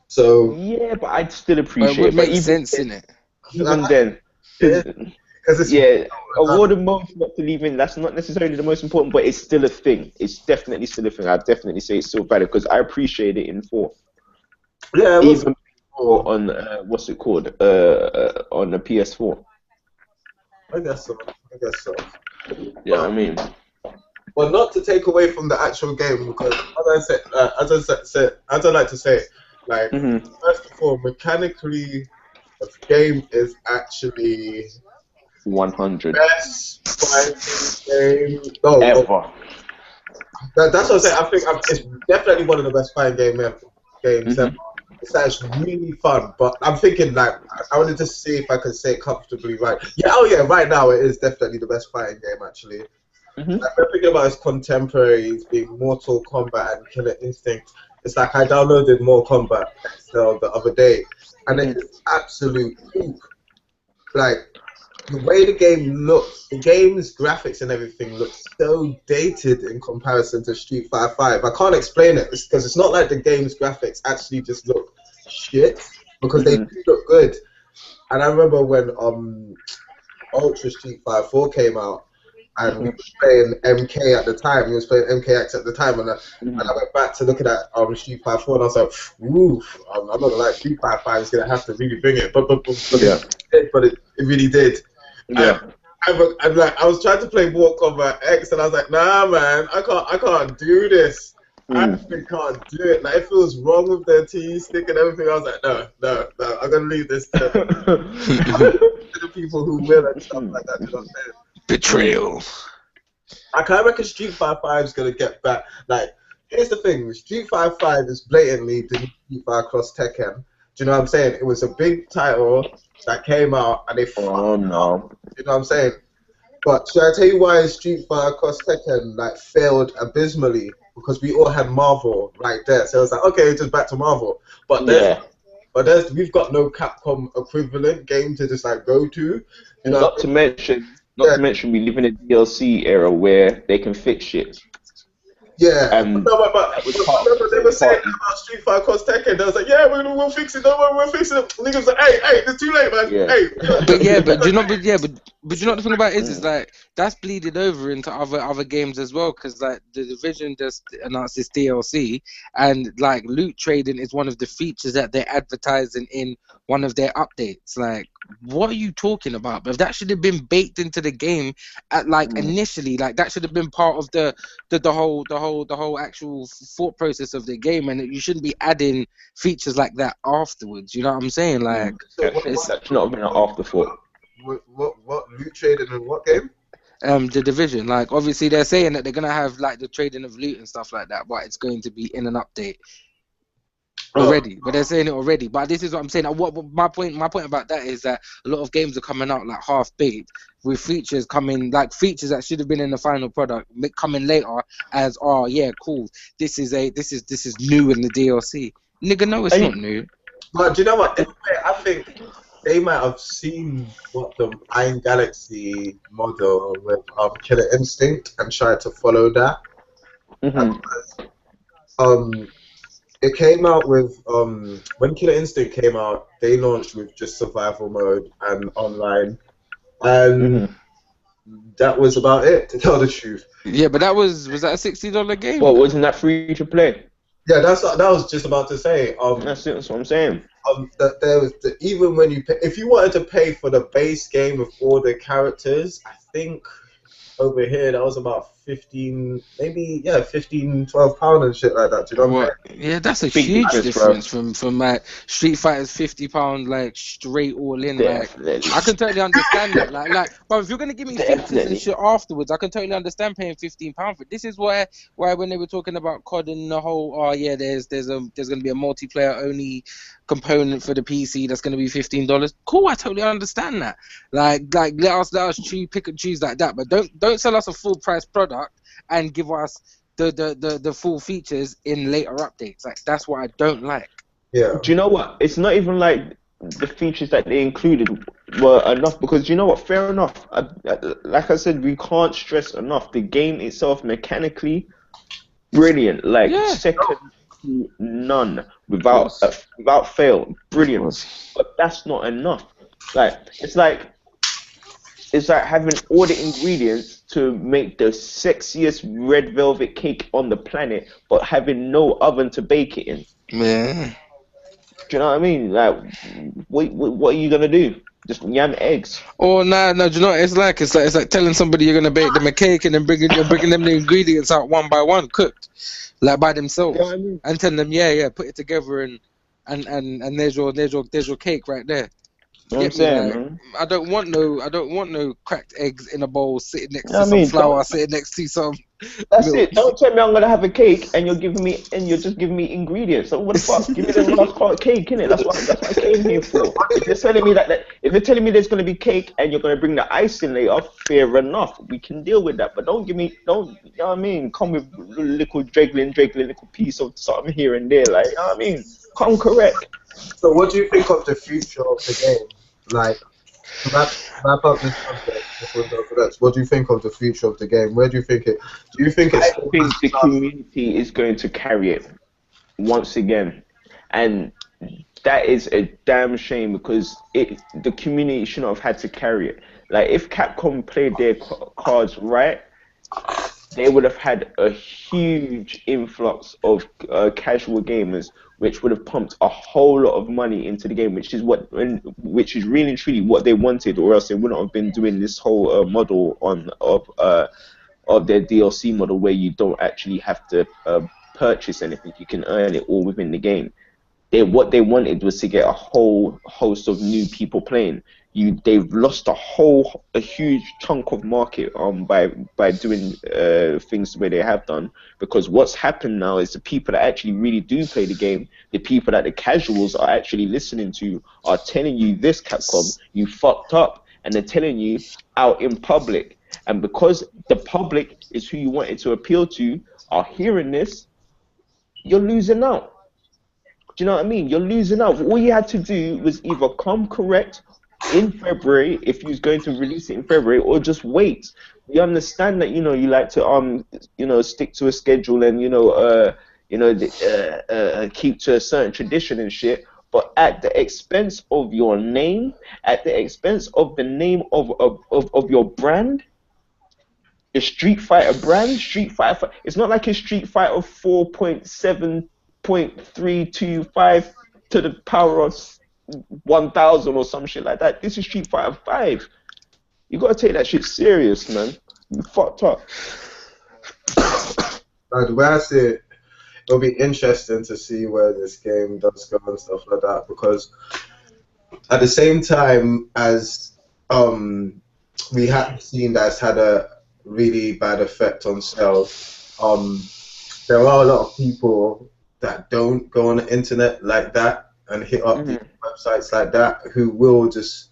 So Yeah, but I'd still But it appreciate would it. But make sense, innit? even then, because it's yeah, awarded most not to leave in. That's not necessarily the most important, but it's still a thing. It's definitely still a thing. I'd definitely say it's still valid because I appreciate it in full. yeah, it was Even cool. on what's it called? On the PS4. I guess so. I guess so. Yeah, I mean, But not to take away from the actual game, because as I like to say, like first of all, mechanically, the game is actually 100 best fighting game. No, ever. that's what I'm saying. I think it's definitely one of the best fighting games ever. It's actually really fun, but I'm thinking like I wanted to see if I could say it comfortably right. Yeah, oh yeah, right now it is definitely the best fighting game actually. Like, I'm thinking about its contemporaries being Mortal Kombat and Killer Instinct. It's like I downloaded Mortal Kombat XL the other day, and it is absolute poop. Like the way the game looks, the game's graphics and everything looks so dated in comparison to Street Fighter 5. I can't explain it because it's not like the game's graphics actually just look shit, because they do look good. And I remember when Ultra Street Fighter 4 came out, and we was playing MK at the time. He was playing MKX at the time, and I went back to look at that Street Fighter 4, and I was like, "Oof, I'm not gonna lie, Street Fighter 5 is gonna have to really bring it." But it really did. Yeah. I was trying to play Mortal Kombat X, and I was like, "Nah, man, I can't do this. I actually can't do it. Like, it feels wrong with the T stick and everything." I was like, "No, I'm gonna leave this to the people who will and stuff like that." You know what I'm saying? Betrayal. I kind of reckon Street Fighter 5 is gonna get back. Like, here's the thing: Street Fighter 5 is blatantly the new Street Fighter Cross Tekken. Do you know what I'm saying? It was a big title that came out, and they fucked it up. You know what I'm saying? But should I tell you why Street Fighter Cross Tekken like failed abysmally? Because we all had Marvel right there, so it was like, okay, just back to Marvel. But we've got no Capcom equivalent game to just like go to. You know? Not to mention, we live in a DLC era where they can fix shit. Yeah, and no, that was but part of the remember they were third saying that party. about Street Fighter Cross Tekken. They was like, yeah, we'll fix it. Don't worry, we'll fix it. Niggas was like, hey, it's too late, man. Yeah. Hey, But yeah, but do you know, but you know what the thing about it is Mm, like that's bleeded over into other games as well because like the division just announced this DLC and like loot trading is one of the features that they're advertising in one of their updates. Like, what are you talking about? But that should have been baked into the game at like mm. initially. Like that should have been part of the whole actual thought process of the game, and you shouldn't be adding features like that afterwards. You know what I'm saying? Like, so what, it's That should not have been an afterthought. what loot trading in what game? the division. Like obviously they're saying that they're gonna have like the trading of loot and stuff like that, but it's going to be in an update Oh, already. But they're saying it already. But this is what I'm saying. What my point about that is that a lot of games are coming out like half baked with features coming like features that should have been in the final product coming later as oh yeah cool this is new in the DLC. Nigga, no, it's not And new. but do you know what? In a way, I think they might have seen what the Iron Galaxy model with Killer Instinct and tried to follow that. And, hmm um, it came out with when Killer Instinct came out, they launched with just survival mode and online, and hmm that was about it. To tell the truth, Yeah, but was that a $60 game Well, though? wasn't that free to play? yeah, that's what that was just about to say. That's what I'm saying. That there was even when you pay, if you wanted to pay for the base game with all the characters, I think over here that was about 15, maybe yeah, 15, £12 and shit like that. Do you know what I'm What? saying? Yeah, that's a Big huge difference, bro. difference from like Street Fighter's £50 like straight all in. Like Definitely. I can totally understand that. But if you're gonna give me features and Definitely. shit afterwards, I can totally understand paying £15 for it. This is why when they were talking about COD and the whole oh yeah, there's gonna be a multiplayer only component for the PC that's gonna be $15. Cool, I totally understand that. Like let us choose pick and choose like that, but don't sell us a full price product and give us the full features in later updates. Like that's what I don't like. Yeah, Do you know what? It's not even like the features that they included were enough because you know what? Fair enough. Like I said, we can't stress enough. The game itself, mechanically, brilliant. Like Yeah, second to none, of course, without fail, of brilliant. course. But that's not enough. Like it's like having all the ingredients to make the sexiest red velvet cake on the planet, but having no oven to bake it in. Yeah. Do you know what I mean? Like, what are you gonna do? Just yam eggs. Or nah, no. Do you know what it's like telling somebody you're gonna bake them a cake and then bringing them the ingredients out one by one, cooked, like by You know themselves, what I mean? and telling them yeah, put it together and there's your cake right there. You You know what I'm get me? saying, Like man? I don't want no cracked eggs in a bowl sitting You next know to what I some mean? flour, sitting next to some That's milk. it. Don't tell me I'm gonna have a cake and you're just giving me ingredients. So what the fuck? Give me the last part of cake, innit? That's what I came here for. If you're telling me there's gonna be cake and you're gonna bring the icing later, fair enough. We can deal with that. But don't you know what I mean? Come with little draggling, little piece of something here and there, like you know what I mean? Come correct. so, what do you think of the future of the game? Like, to wrap up this subject before we go to that, what do you think of the future of the game? Where do you think it? Do you think it I still has think the a chance? community is going to carry it once again. And that is a damn shame because the community shouldn't have had to carry it. Like if Capcom played their cards right, they would have had a huge influx of casual gamers, which would have pumped a whole lot of money into the game, which is really and truly what they wanted, or else they wouldn't have been doing this whole model of their DLC model where you don't actually have to purchase anything; you can earn it all within the game. What they wanted was to get a whole host of new people playing. They've lost a huge chunk of market by doing things the way they have done, because what's happened now is the people that actually really do play the game, the people that the casuals are actually listening to, are telling you this, Capcom, you fucked up, and they're telling you out in public. And because the public is who you wanted to appeal to are hearing this, you're losing out. Do you know what I mean? You're losing out. All you had to do was either come correct in February if you're going to release it in February, or just wait. We understand that you like to stick to a schedule and keep to a certain tradition and shit, but at the expense of your name, at the expense of the name of your brand, the Street Fighter brand, Street Fighter. It's not like it's Street Fighter 4.7.325 to the power of 1,000 or some shit like that. This is Street Fighter 5. You gotta take that shit serious, man. You fucked up. The way I see it, it'll be interesting to see where this game does go and stuff like that because at the same time as we have seen that's had a really bad effect on sales, there are a lot of people that don't go on the internet like that and hit up these websites like that who will just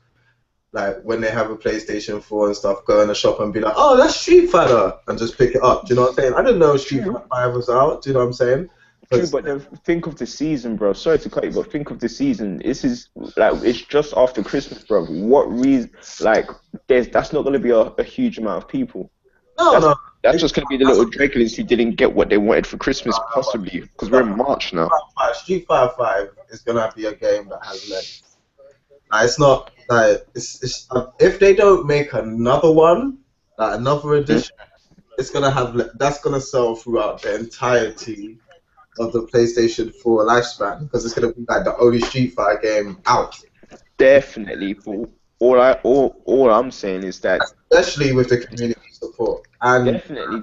like when they have a PlayStation 4 and stuff, go in the shop and be like, oh, that's Street Fighter, and just pick it up. Do you know what I'm saying? I didn't know Street True. Fighter 5 was out. Do you know what I'm saying? True, but then think of the season, bro. Sorry to cut you, but think of the season. This is like it's just after Christmas, bro. What reason? Like, that's not gonna be a huge amount of people. No, That's no. that's just gonna be the little Drakelins who didn't get what they wanted for Christmas, possibly, because we're in March now. Street Fighter 5 is gonna be a game that has legs. It's not like it's if they don't make another one, like another edition, it's gonna have that's gonna sell throughout the entirety of the PlayStation 4 lifespan because it's gonna be like the only Street Fighter game out. Definitely, but all I'm saying is that Especially with the community support. And definitely.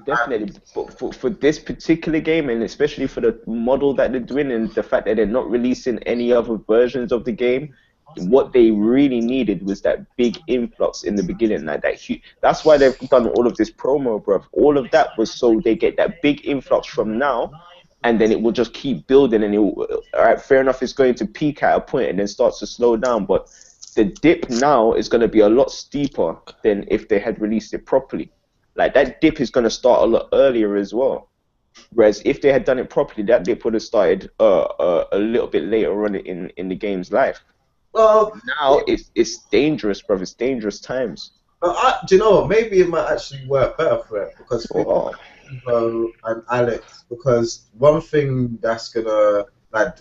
But for this particular game, and especially for the model that they're doing, and the fact that they're not releasing any other versions of the game, what they really needed was that big influx in the beginning, like that huge. That's why they've done all of this promo, bro. All of that was so they get that big influx from now, and then it will just keep building, and it will, all right, fair enough, it's going to peak at a point and then starts to slow down, but the dip now is going to be a lot steeper than if they had released it properly. Like that dip is going to start a lot earlier as well. Whereas if they had done it properly, that dip would have started a little bit later on in the game's life. well, Now it's dangerous, bro. It's dangerous times. do you know what? Maybe it might actually work better for it because think Oh, about Evo and Alex. Because one thing that's gonna like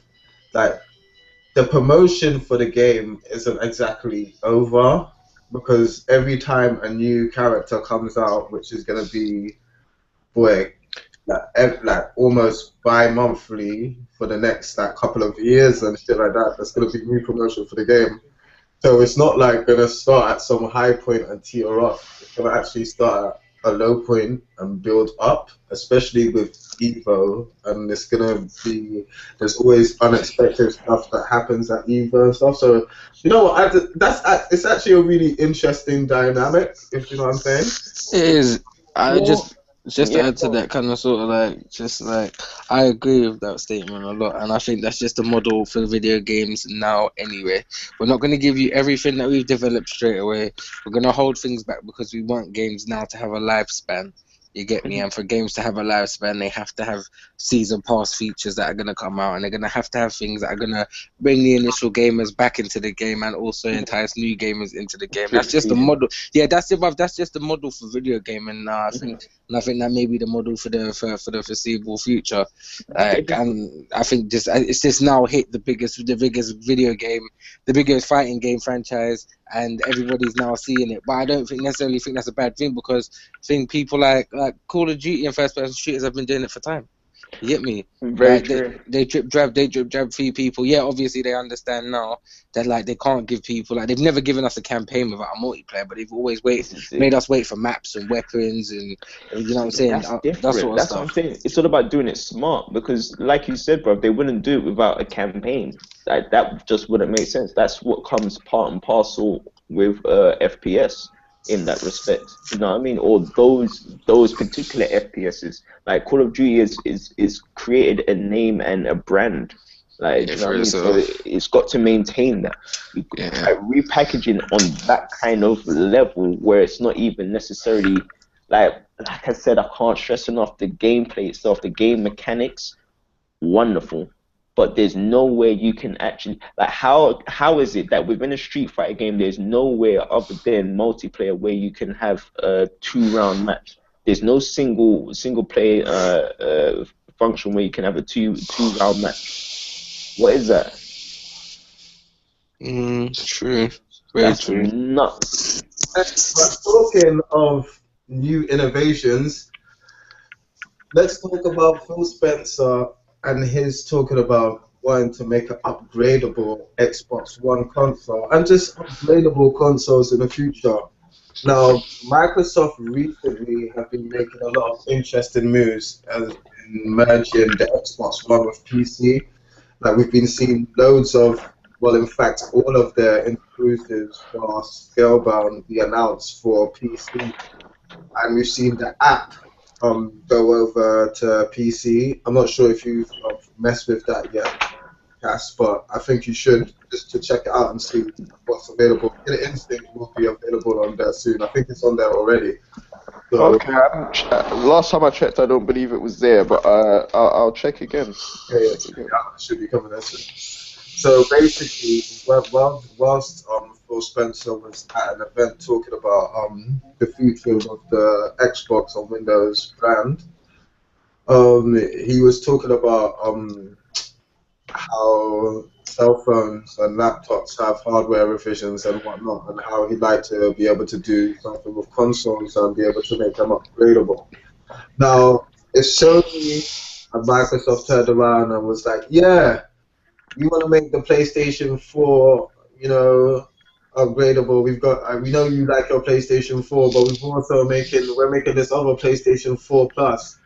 the promotion for the game isn't exactly over because every time a new character comes out, which is gonna be boy like almost bi-monthly for the next like couple of years and shit like that. There's gonna be new promotion for the game. So it's not like gonna start at some high point and teeter off. It's gonna actually start at a low point and build up, especially with Evo. And it's gonna be there's always unexpected stuff that happens at Evo and stuff. So you know what? It's actually a really interesting dynamic, if you know what I'm saying. It is. I well, just to yeah. add to that kind of sort of like just like I agree with that statement a lot, and I think that's just the model for video games now. Anyway, we're not going to give you everything that we've developed straight away. We're going to hold things back because we want games now to have a lifespan. You get me? Mhm. And for games to have a lifespan, they have to have season pass features that are going to come out, and they're going to have things that are going to bring the initial gamers back into the game and also entice new gamers into the game. Drip That's just the feeding. model. Yeah, that's it, bruv. That's just the model for video gaming now. Mhm. I think that may be the model for the foreseeable future. Like, They and I think just it's just now hit the biggest video game, the biggest fighting game franchise, and everybody's now seeing it. But I don't think necessarily think that's a bad thing because I think people like Call of Duty and first person shooters have been doing it for time. You get me? Very Like true. they drip drab few people. Yeah, obviously they understand now that like they can't give people like they've never given us a campaign without a multiplayer, but they've always This is made it. us wait for maps and weapons and you know what I'm saying, That's that different. sort of That's what I'm stuff. saying. It's all about doing it smart because, like you said, bro, they wouldn't do it without a campaign. That just wouldn't make sense. That's what comes part and parcel with FPS in that respect. You know what I mean? Or those particular FPSs. Like Call of Duty is created a name and a brand. Like, Yeah, you know for what I mean? So yourself. it's got to maintain that. Yeah, Like repackaging on that kind of level where it's not even necessarily like I said, I can't stress enough the gameplay itself, the game mechanics, wonderful. but there's nowhere you can actually like how is it that within a Street Fighter game there's nowhere other than multiplayer where you can have a 2 round match. There's no single play function where you can have a two round match. What is that? True. Very That's true. nuts. But talking of new innovations, let's talk about Phil Spencer and his talking about wanting to make an upgradable Xbox One console and just upgradable consoles in the future. Now, Microsoft recently have been making a lot of interesting moves as in merging the Xbox One with PC. Like we've been seeing loads of, well, in fact, all of their exclusives for Scalebound be announced for PC, and we've seen the app go over to PC. I'm not sure if you've messed with that yet, Cass, but I think you should just to check it out and see what's available. Killer Instinct will be available on there soon. I think it's on there already. So Okay, last time I checked, I don't believe it was there, but I'll check again. yeah, yeah, check it out. It should be coming there soon. So basically, whilst Phil Spencer was at an event talking about the features of the Xbox on Windows brand, he was talking about how cell phones and laptops have hardware revisions and whatnot, and how he'd like to be able to do something with consoles and be able to make them upgradable. Now, it's Sony and Microsoft turned around and was like, yeah, we want to make the PlayStation 4, upgradable. We know you like your PlayStation 4, but we're making this other PlayStation 4 Plus,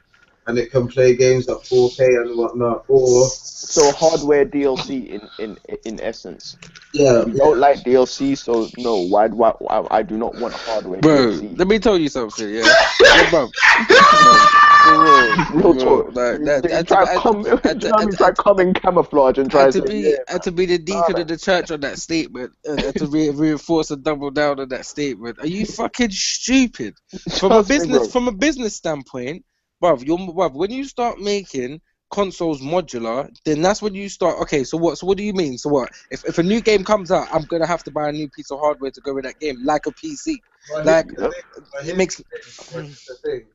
and it can play games at 4K and whatnot. Or So hardware DLC in essence. yeah, You yeah, don't like DLC, so no. Why I do not want hardware Bro, DLC. let me tell you something, yeah? Yeah, bro, for Real real, talk. like that, They try to come. Do you know what I mean? Try to come in camouflage and try to say, yeah, had to be the nah, deacon man. of the church on that statement, had to reinforce and double down on that statement. Are you fucking stupid? Trust me, bro. From a business standpoint, bruv, when you start making consoles modular, then that's when you start. Okay, so what do you mean? So what? If a new game comes out, I'm gonna have to buy a new piece of hardware to go in that game, like a PC. Well, here's Like the Yep. thing. Well, it here's the makes. thing. Well, here's the thing.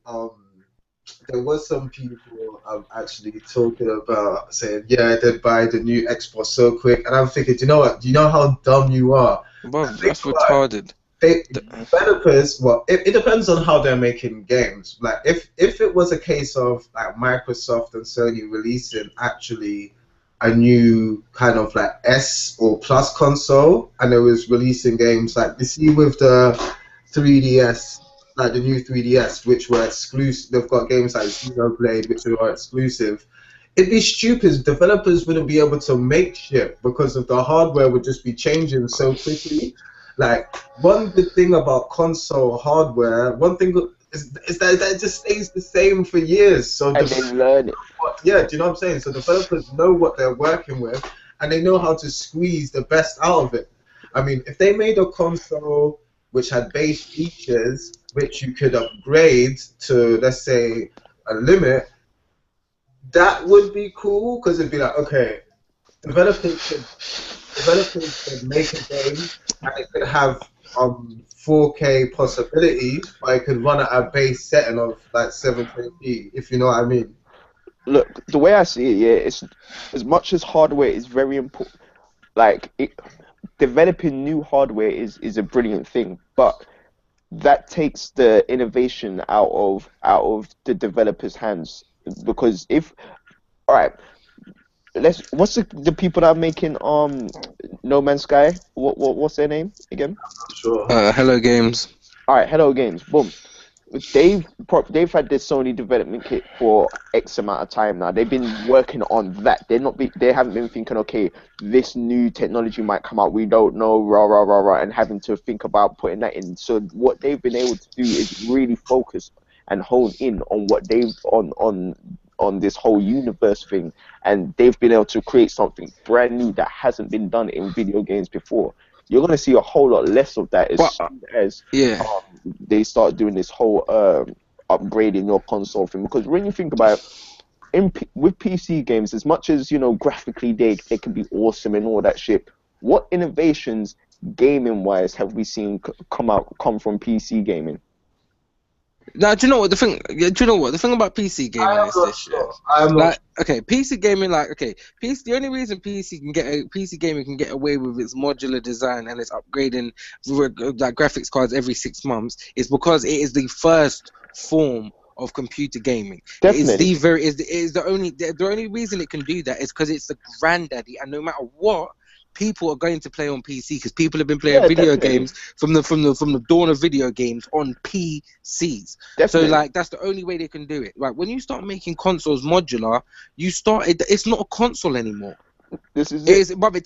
There was some people actually talking about saying, yeah, they'd buy the new Xbox so quick, and I'm thinking, do you know what? Do you know how dumb you are? Bruv, Think that's about it. retarded. They developers, well, it depends on how they're making games. Like if it was a case of like Microsoft and Sony releasing actually a new kind of like S or Plus console, and it was releasing games like you see with the 3DS, like the new 3DS, which were exclusive. They've got games like Xenoblade, which are exclusive. It'd be stupid. Developers wouldn't be able to make shit because of the hardware would just be changing so quickly. Like one good thing about console hardware, one thing is that it just stays the same for years. So And they learn it. yeah, do you know what I'm saying? So developers know what they're working with, and they know how to squeeze the best out of it. I mean, if they made a console which had base features which you could upgrade to, let's say, a limit, that would be cool because it'd be like, okay, developers could developers could make a game and it could have 4K possibilities, but it could run at a base setting of like 720p, if you know what I mean. Look, the way I see it, yeah, it's as much as hardware is very important. Like developing new hardware is a brilliant thing, but that takes the innovation out of the developer's hands. Because if all right, what's the people that are making No Man's Sky? What's their name again? Sure. Hello Games. All right, Hello Games. Boom. They've had this Sony development kit for X amount of time now. They've been working on that. They haven't been thinking, okay, this new technology might come out. We don't know, rah rah rah rah, and having to think about putting that in. So what they've been able to do is really focus and hone in on what they've on this whole universe thing, and they've been able to create something brand new that hasn't been done in video games before. You're gonna see a whole lot less of that as But soon as yeah, they start doing this whole upgrading your console thing. Because when you think about it, with PC games, as much as graphically they can be awesome and all that shit, what innovations gaming wise have we seen come from PC gaming? Now, do you know what the thing? Yeah, do you know what the thing about PC I gaming am is not this? Yeah, sure. I am not like okay, PC gaming, like okay, PC. The only reason PC gaming can get away with its modular design and its upgrading like graphics cards every 6 months is because it is the first form of computer gaming. It is Definitely. it is the only reason it can do that is because it's the granddaddy, and no matter what, people are going to play on PC because people have been playing Yeah, video definitely. games from the dawn of video games on PCs. So Definitely. like that's the only way they can do it. Like when you start making consoles modular, it's not a console anymore. This is It it. is, brother,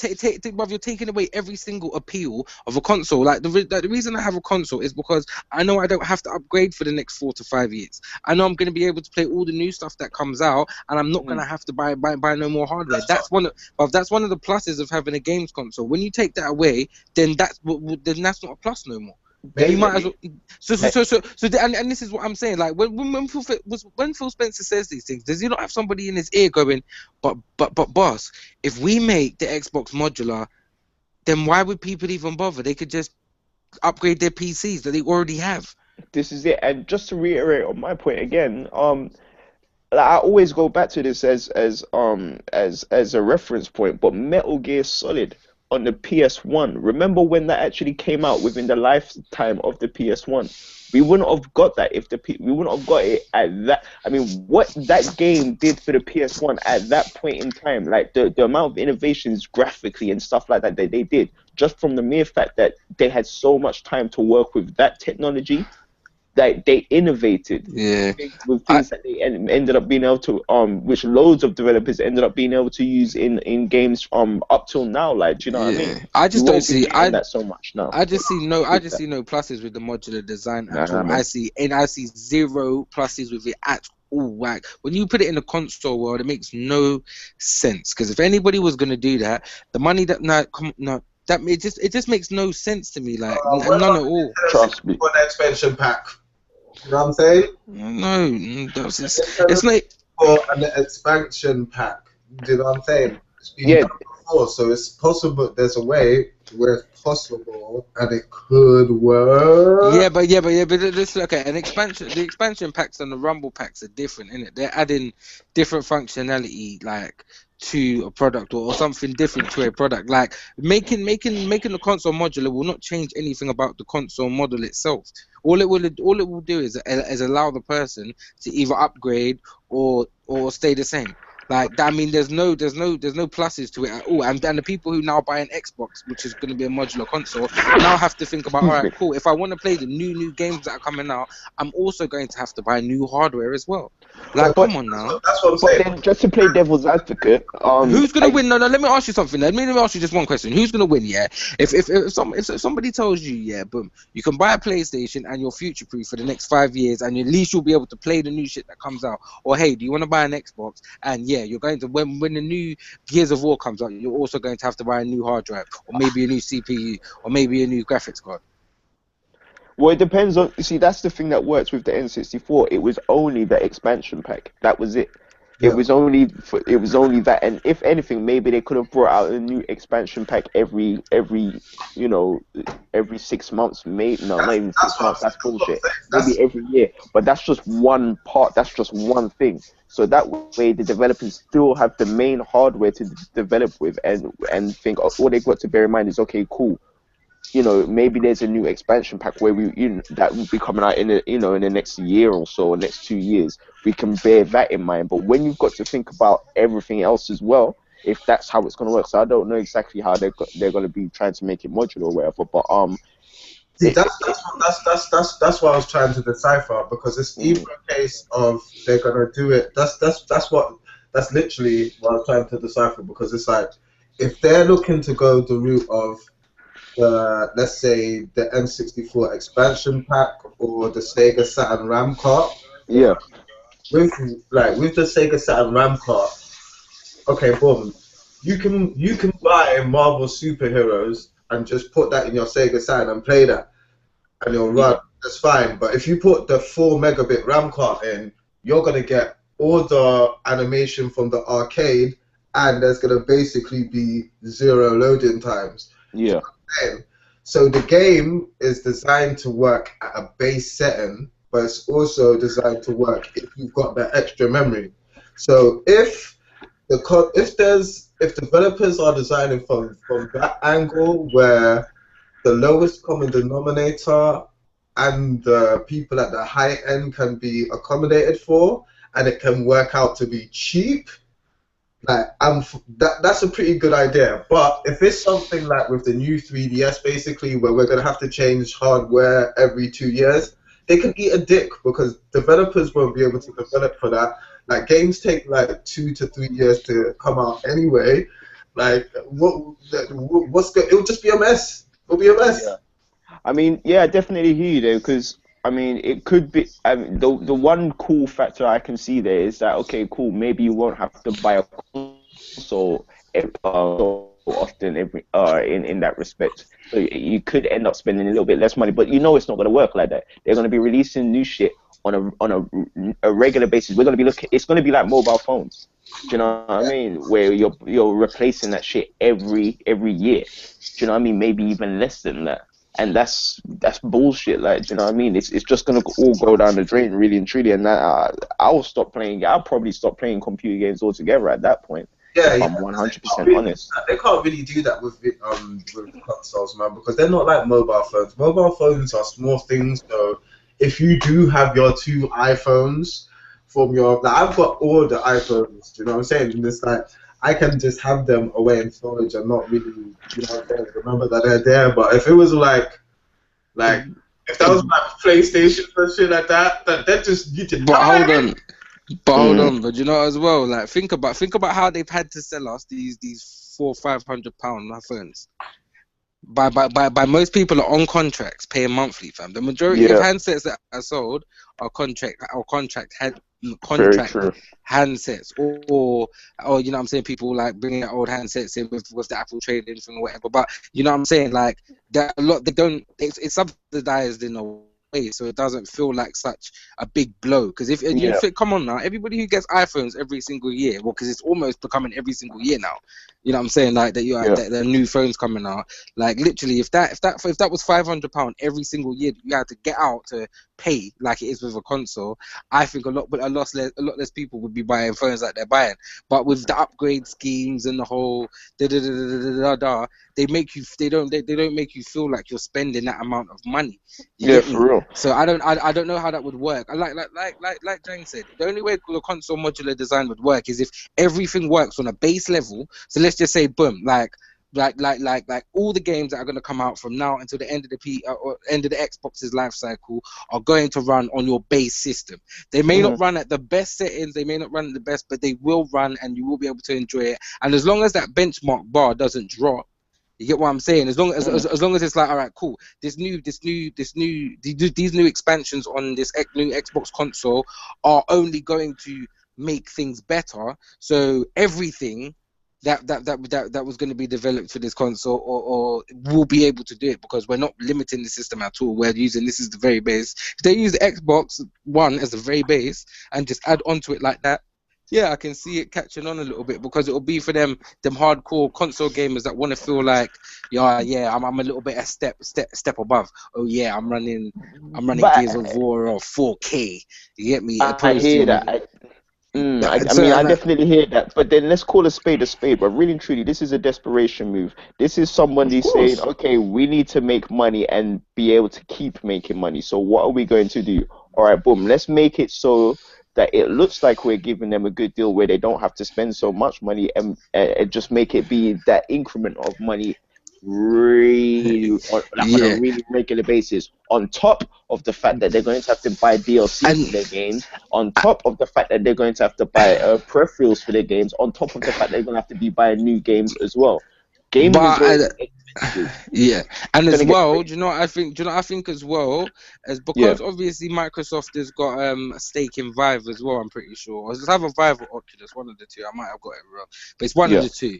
brother, you're taking away every single appeal of a console. Like the reason I have a console is because I know I don't have to upgrade for the next 4 to 5 years. I know I'm going to be able to play all the new stuff that comes out, and I'm not going Mm. to have to buy no more hardware. that's what That's one of the pluses of having a games console. When you take that away, then that's not a plus no more. Then you might as Definitely. well. And this is what I'm saying. Like when Phil Spencer says these things, does he not have somebody in his ear going, but boss, if we make the Xbox modular, then why would people even bother? They could just upgrade their PCs that they already have. This is it. And just to reiterate on my point again, like, I always go back to this as a reference point, but Metal Gear Solid on the PS1. Remember when that actually came out within the lifetime of the PS1? We wouldn't have got that if we wouldn't have got it at that. I mean, what that game did for the PS1 at that point in time, like the amount of innovations graphically and stuff like that they did, just from the mere fact that they had so much time to work with that technology, that they innovated Yeah, with I things that they ended up being able to which loads of developers ended up being able to use in games up till now. Like, do you know what I mean? yeah. I You just don't won't be see. getting that so much now I with just that. see no pluses with the modular design at Nah, all. man. I see zero pluses with it at all. Like when you put it in the console world, it makes no sense. Because if anybody was gonna do that, the money that no that it just makes no sense to me. Like what none about at all. the Nintendo Trust me. 64 expansion pack? You know what I'm saying? No, Nintendo it's not. 64 and the expansion pack. Do you know what I'm saying? It's been Yeah, done before, so it's possible. There's a way where it's possible and it could work. But this okay. The expansion packs and the rumble packs are different, innit? They're adding different functionality, like to a product or something different to a product. Like making the console modular will not change anything about the console model itself. All it will do is allow the person to either upgrade or stay the same. Like that, I mean, there's no pluses to it at all. And the people who now buy an Xbox, which is going to be a modular console, now have to think about, all excuse right, me. cool. If I want to play the new games that are coming out, I'm also going to have to buy new hardware as well. Like, But But come on now. that's what I'm but saying. then just to play devil's advocate, Who's gonna I win? No, let me ask you something. Let me ask you just one question. Who's gonna win? Yeah, if somebody tells you, yeah, boom, you can buy a PlayStation and you're future proof for the next 5 years, and at least you'll be able to play the new shit that comes out. Or hey, do you want to buy an Xbox? And yeah, you're going to when the new Gears of War comes out, you're also going to have to buy a new hard drive, or maybe a new CPU, or maybe a new graphics card. well, it depends on. You see, that's the thing that works with the N64. It was only the expansion pack. That was it. Yeah. It was only that, and if anything, maybe they could have brought out a new expansion pack you know every 6 months. Maybe no, not even That's six what I'm months. saying. That's That's what I'm bullshit. saying. Maybe every year, but that's just one part. That's just one thing. So that way, the developers still have the main hardware to develop with, and think all they've got to bear in mind is, okay, cool, maybe there's a new expansion pack where that will be coming out in in the next year or so, or next 2 years. We can bear that in mind. But when you've got to think about everything else as well, if that's how it's going to work, so I don't know exactly how they're going to be trying to make it modular or whatever. But See, that's what I was trying to decipher because it's either mm, a case of they're gonna do it. That's literally what I was trying to decipher because it's like if they're looking to go the route of let's say the N64 expansion pack or the Sega Saturn RAM cart. yeah, With with the Sega Saturn RAM cart, okay, boom. You can buy Marvel superheroes and just put that in your Sega Saturn and play that and you'll yeah, run. That's fine. But if you put the 4 megabit RAM card in, you're gonna get order animation from the arcade, and there's gonna basically be zero loading times. Do you Yeah. know what I'm saying? So the game is designed to work at a base setting, but it's also designed to work if you've got that extra memory. So if developers are designing from that angle where the lowest common denominator and the people at the high end can be accommodated for, and it can work out to be cheap. Like that's a pretty good idea. But if it's something like with the new 3DS, basically, where we're gonna have to change hardware every 2 years, they can eat a dick because developers won't be able to develop for that. Like games take like 2 to 3 years to come out anyway. Like what's good? It'll just be a mess. It'll be a mess. Yeah. I mean, yeah, I definitely hear you there because I mean, it could be. I mean, the one cool factor I can see there is that okay, cool, maybe you won't have to buy a console so often in that respect. So you could end up spending a little bit less money, but you know it's not going to work like that. They're going to be releasing new shit on a regular basis. We're going to be looking. It's going to be like mobile phones. Do you know what I mean? Where you're replacing that shit every year. Do you know what I mean? Maybe even less than that. And that's bullshit. Like, do you know what I mean? It's just gonna all go down the drain, really and truly. And that I'll stop playing. I'll probably stop playing computer games altogether at that point, Yeah, if yeah. I'm They can't 100% really do honest. that. They can't really do that with consoles, man, because they're not like mobile phones. Mobile phones are small things. So if you do have your two iPhones from your, like, I've got all the iPhones. Do you know what I'm saying? And it's like I can just have them away in storage and not really, you know what I'm saying, remember that they're there. But if it was like if that was like PlayStation and shit like that just you just, But hold on, Mm, but you know as well, like think about how they've had to sell us these 400-500 pound phones. By most people are on contracts paying monthly, fam. The majority of yeah, handsets that are sold are very contract true. handsets, or you know what I'm saying, people like bringing old handsets in with what's the Apple trading thing or whatever. But you know what I'm saying, like that a lot they don't it's subsidized in a way, so it doesn't feel like such a big blow. Because if you Yeah, think, come on now, everybody who gets iPhones every single year, well, because it's almost becoming every single year now. You know what I'm saying, like that you are yeah, that there are new phones coming out. Like literally, if that was £500 every single year that you had to get out to pay like it is with a console, I think a lot less people would be buying phones like they're buying. But with the upgrade schemes and the whole da da da da da da da, they don't make you feel like you're spending that amount of money. You yeah, get for me? real. So I don't know how that would work. I like Jane said, the only way the console modular design would work is if everything works on a base level. So let's just say, boom, like all the games that are going to come out from now until the end of or end of the Xbox's life cycle are going to run on your base system. They may not Hmm. run at the best settings, they may not run at the best, but they will run and you will be able to enjoy it. And as long as that benchmark bar doesn't drop, you get what I'm saying? As long as Hmm. as long as it's like, all right, cool. These new expansions on this new Xbox console are only going to make things better. So everything that was going to be developed for this console or will be able to do it, because we're not limiting the system at all. We're using this is the very base. If they use the Xbox One as the very base and just add onto it like that, yeah, I can see it catching on a little bit, because it'll be for them hardcore console gamers that want to feel like, yeah, I'm a little bit a step above. Oh yeah, I'm running Gears of But War or 4K. You get me? I Opposed to hear that. I so mean, I like, definitely hear that, but then let's call a spade a spade. But really and truly, this is a desperation move. This is of somebody saying, course. okay, we need to make money and be able to keep making money. So what are we going to do? All right, boom, let's make it so that it looks like we're giving them a good deal where they don't have to spend so much money and just make it be that increment of money really like on a yeah, really regular basis on top of the fact that they're going to have to buy DLC and for their games, on top of the fact that they're going to have to buy peripherals for their games, on top of the fact they're going to have to be buying new games as well. Gaming is but already expensive. yeah, and It's going as to get well, crazy. do you know what I think? Do you know what I think as well? As Yeah, because obviously Microsoft has got a stake in Vive as well. I'm pretty sure. Or it's either Vive or Oculus, one of the two. I might have got it wrong, but it's one of yeah, the two.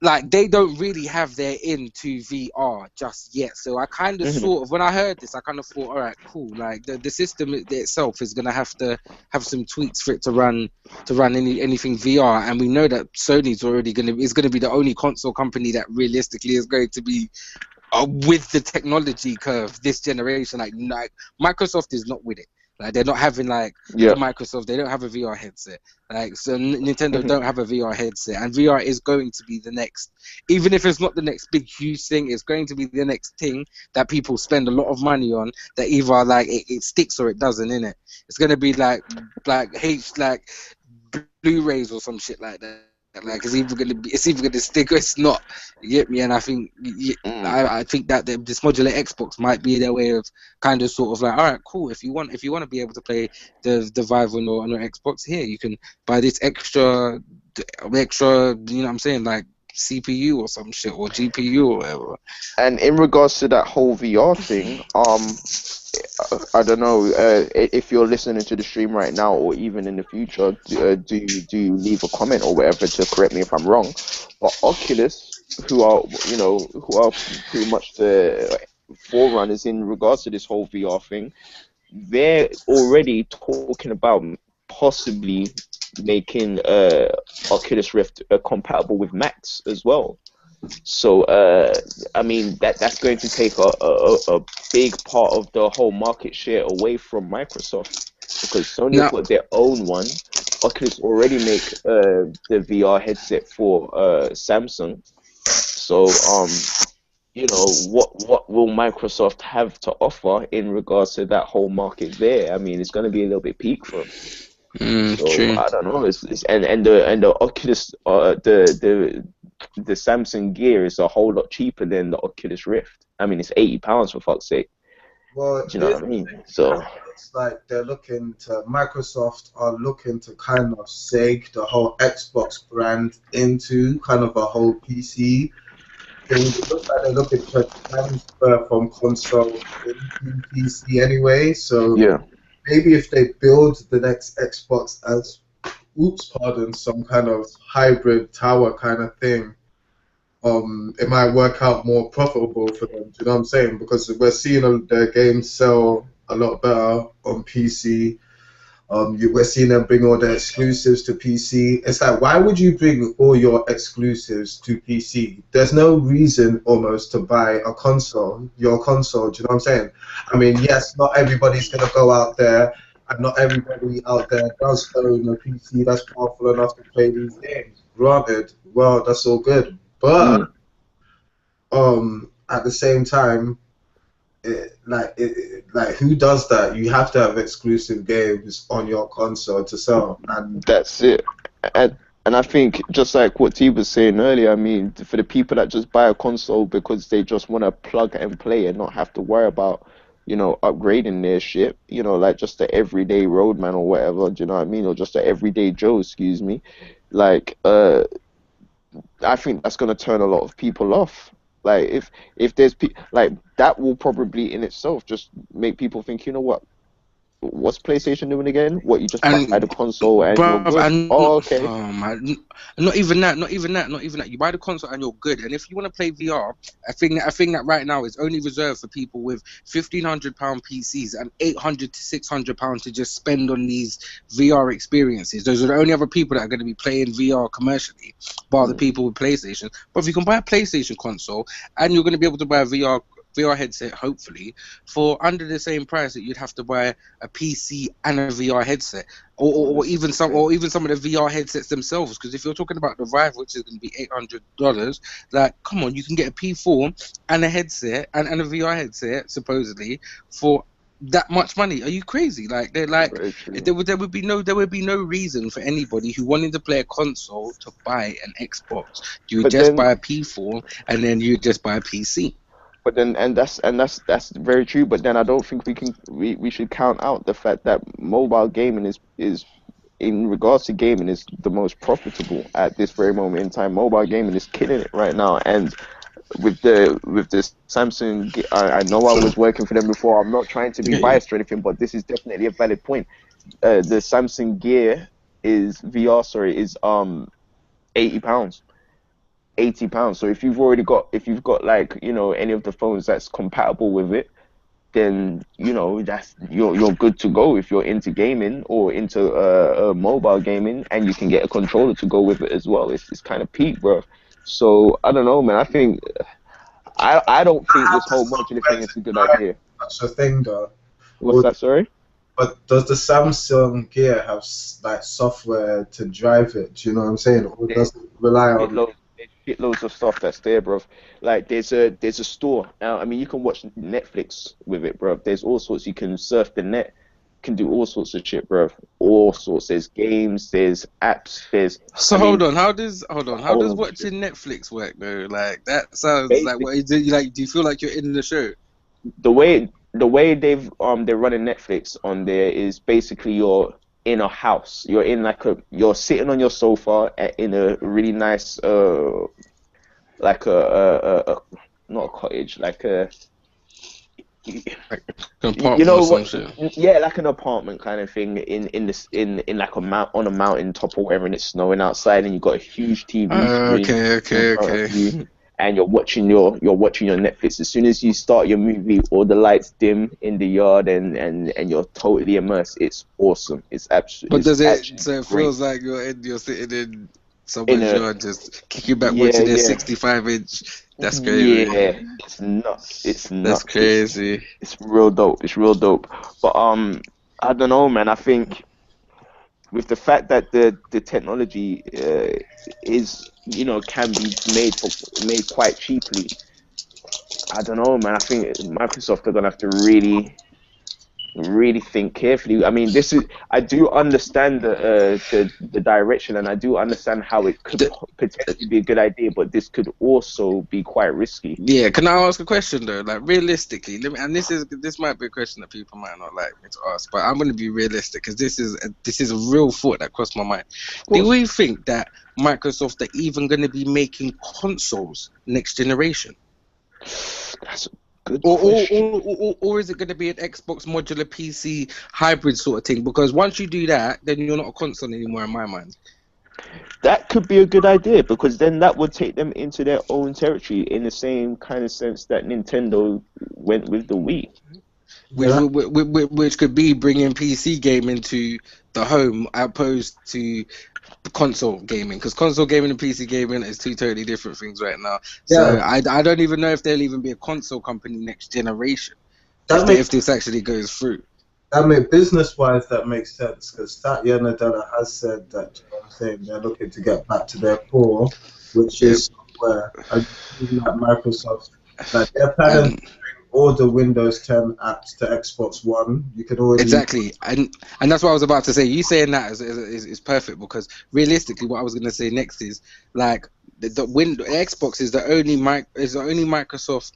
like they don't really have their into VR just yet. So I kind of Hmm. sort of when I heard this, I kind of thought, all right, cool. Like the system itself is gonna have to have some tweaks for it to run anything VR, and we know that Sony's already gonna is gonna be the only console company that realistically is going to be with the technology curve this generation. Like Microsoft is not with it. Like they're not having like Yeah. the Microsoft. They don't have a VR headset. Like so, Nintendo Hmm. don't have a VR headset, and VR is going to be the next. Even if it's not the next big huge thing, it's going to be the next thing that people spend a lot of money on. That either like it sticks or it doesn't. In it, it's going to be like Blu-rays or some shit like that. Like it's either gonna stick or it's not. You get me? And I think Mm. I think that this modular Xbox might be their way of kind of sort of like, all right, cool. If you want to be able to play the Vive on your Xbox, here you can buy this extra. You know what I'm saying? Like CPU or some shit or GPU or whatever. And in regards to that whole VR thing, I don't know if you're listening to the stream right now or even in the future, do you leave a comment or whatever to correct me if I'm wrong? But Oculus, who are pretty much the forerunners in regards to this whole VR thing, they're already talking about possibly making Oculus Rift compatible with Macs as well. So, I mean that's going to take a big part of the whole market share away from Microsoft because Sony have Now, got their own one. Oculus already make the VR headset for Samsung. So, what will Microsoft have to offer in regards to that whole market there? I mean, it's going to be a little bit peak for them. So true. I don't know. It's and the Oculus the Samsung Gear is a whole lot cheaper than the Oculus Rift. I mean, it's £80 for fuck's sake. Well, Do you know here's what I the mean? thing. So It's like Microsoft are looking to kind of seg the whole Xbox brand into kind of a whole PC thing. It looks like they're looking to transfer from console into PC anyway. So yeah, maybe if they build the next Xbox as, oops, pardon, some kind of hybrid tower kind of thing, it might work out more profitable for them. Do you know what I'm saying? Because we're seeing their games sell a lot better on PC. We're seeing them bring all their exclusives to PC. It's like, why would you bring all your exclusives to PC? There's no reason almost to buy your console. Do you know what I'm saying? I mean, yes, not everybody's gonna go out there, and not everybody out there does own a PC that's powerful enough to play these games. Granted, well, that's all good, but mm, at the same time, like who does that? You have to have exclusive games on your console to sell, and that's it. And and I think just like what T was saying earlier, I mean, for the people that just buy a console because they just want to plug and play and not have to worry about, upgrading their shit, like just the everyday roadman or whatever, do you know what I mean? Or just the everyday Joe, excuse me. Like, I think that's going to turn a lot of people off. Like if there's like that will probably in itself just make people think, you know what? What's PlayStation doing again? What, you just buy the And console and you're bruv, good? and Oh, okay. oh man, not even that, not even that. You buy the console and you're good. And if you want to play VR, I think that right now is only reserved for people with £1,500 PCs and £800 to £600 to just spend on these VR experiences. Those are the only other people that are going to be playing VR commercially, bar the Mm, people with PlayStation. But if you can buy a PlayStation console and you're going to be able to buy a VR headset, hopefully, for under the same price that you'd have to buy a PC and a VR headset, or, well, or, or this is even the some, thing. or even some of the VR headsets themselves. Because if you're talking about the Vive, which is going to be $800, like, come on, you can get a P4 and a headset and a VR headset supposedly for that much money. Are you crazy? Like, they're like, Very true. there would be no reason for anybody who wanted to play a console to buy an Xbox. You would But just then buy a P4 and then you just buy a PC. and that's very true. But then I don't think we should count out the fact that mobile gaming is in regards to gaming is the most profitable at this very moment in time. Mobile gaming is killing it right now, and with the Samsung, I know I was working for them before. I'm not trying to be Yeah, yeah. biased or anything, but this is definitely a valid point. The Samsung Gear is VR, sorry, is £80. £80. So if you've got like, you know, any of the phones that's compatible with it, then you know that's you're good to go if you're into gaming or into mobile gaming, and you can get a controller to go with it as well. It's kind of peak, bro. So I don't know, man. I don't think Have this the whole modular software thing to is a good drive idea. such a thing though. What's Or, that? Sorry. but does the Samsung Gear have like software to drive it? Do you know what I'm saying? Or There's does it rely on? there's shitloads of stuff that's there, bro. Like there's a store. Now, I mean, you can watch Netflix with it, bro. There's all sorts. You can surf the net. Can do all sorts of shit, bro. All sorts. There's games. There's apps. So I mean, hold on, how whole does lot of shit. watching Netflix work though? Like that sounds like Basic what is it, like? Do you feel like you're in the show? the way they're running Netflix on there is basically you're in a house. You're sitting on your sofa in a really nice like a not a cottage, like a you, Like you compartment or know some what, shit. yeah, like an apartment kind of thing in like a mount on a mountain top or whatever, and it's snowing outside, and you've got a huge TV screen in front of Okay. you, and you're watching your Netflix. As soon as you start your movie, all the lights dim in the yard, and you're totally immersed. It's awesome. But It's does it? actually So it great. feels like you're sitting in In someone's a yard, just kicking back Yeah, watching their yeah, 65-inch. That's crazy. yeah. It's nuts. It's That's nuts. crazy. It's real dope. It's real dope. But I don't know, man. I think with the fact that the technology is, you know, can be made quite cheaply. I don't know, man. I think Microsoft are gonna have to really think carefully. I mean, this is I do understand the direction, and I do understand how it could D- potentially be a good idea, but this could also be quite risky. Yeah, can I ask a question though? Like realistically, and this might be a question that people might not like me to ask, but I'm going to be realistic because this is a real thought that crossed my mind. Of Do course, we think that Microsoft are even going to be making consoles next generation? that's a good question. Or is it going to be an Xbox modular PC hybrid sort of thing? Because once you do that, then you're not a console anymore in my mind. That could be a good idea because then that would take them into their own territory in the same kind of sense that Nintendo went with the Wii. Which, Yeah, which could be bringing PC gaming to the home opposed to console gaming, because console gaming and PC gaming is two totally different things right now. yeah. So I don't even know if there'll even be a console company next generation That if makes this actually goes through. business wise that makes sense because Satya Nadella has said that, you know what I'm saying, they're looking to get back to their core, which Yeah, is software. And even like Microsoft, like they're planning to and bring all the Windows 10 apps to Xbox One. You can already. exactly, and that's what I was about to say. You saying that is perfect, because realistically, what I was going to say next is like the Xbox is the only Microsoft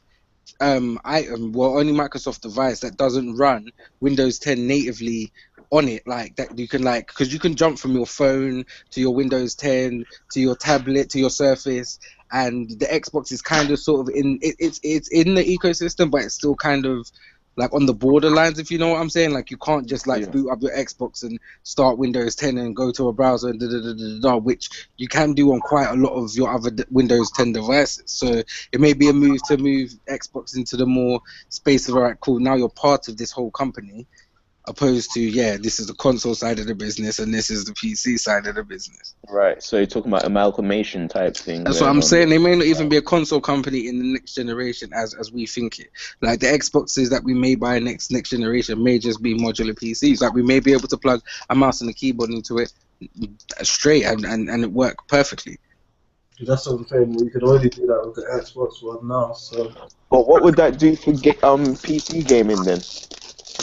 item, well, only Microsoft device that doesn't run Windows 10 natively on it, like that you can, like, because you can jump from your phone to your Windows 10 to your tablet to your Surface, and the Xbox is kind of sort of it's in the ecosystem, but it's still kind of like on the borderlines, if you know what I'm saying. Like you can't just like Yeah, boot up your Xbox and start Windows 10 and go to a browser and which you can do on quite a lot of your other Windows 10 devices. So it may be a move to move Xbox into the more space of, all right, cool, now you're part of this whole company, opposed to, yeah, this is the console side of the business and this is the PC side of the business. right. So you're talking about amalgamation type thing That's what going I'm on saying. there. They may not even Right. be a console company in the next generation as we think it. Like the Xboxes that we may buy next generation may just be modular PCs. Like we may be able to plug a mouse and a keyboard into it straight and it work perfectly. That's what I'm saying. We can already do that with the Xbox One now. So But what would that do for PC gaming then?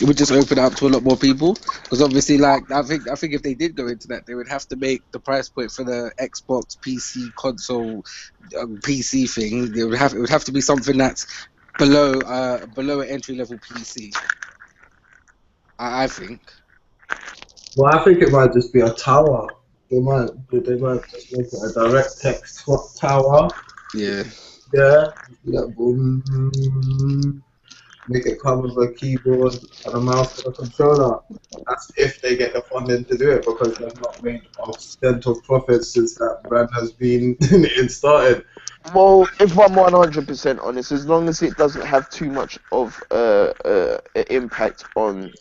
It would just open it up to a lot more people, because obviously, like, I think if they did go into that, they would have to make the price point for the Xbox PC console PC thing. It would have to be something that's below an entry level PC. I think. well, I think it might just be a tower. They might just make it a direct text tower. Yeah. Yeah, that boom. Make it come with a keyboard and a mouse and a controller. That's if they get the funding to do it because they've not made a stint of profits since that brand has been started. Well, if I'm 100% honest, as long as it doesn't have too much of impact on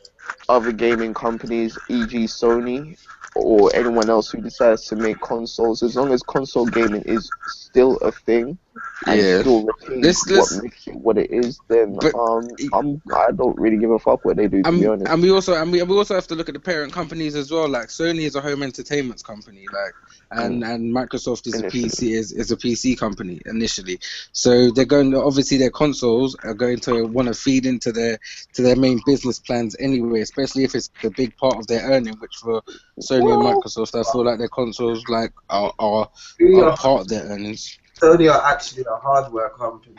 other gaming companies, e.g. Sony or anyone else who decides to make consoles, as long as console gaming is still a thing and Yeah. still retains what Let's makes it what it is, then but I don't really give a fuck what they do, to be honest. we also have to look at the parent companies as well. Like Sony is a home entertainment company, like Mm, and Microsoft is a initially. PC company initially. So they're going to, obviously their consoles are going to want to feed into their main business plans anyway, especially if it's a big part of their earning, which for Sony and Well, Microsoft, I feel like their consoles like we are are, part of their earnings. Sony are actually a hardware company,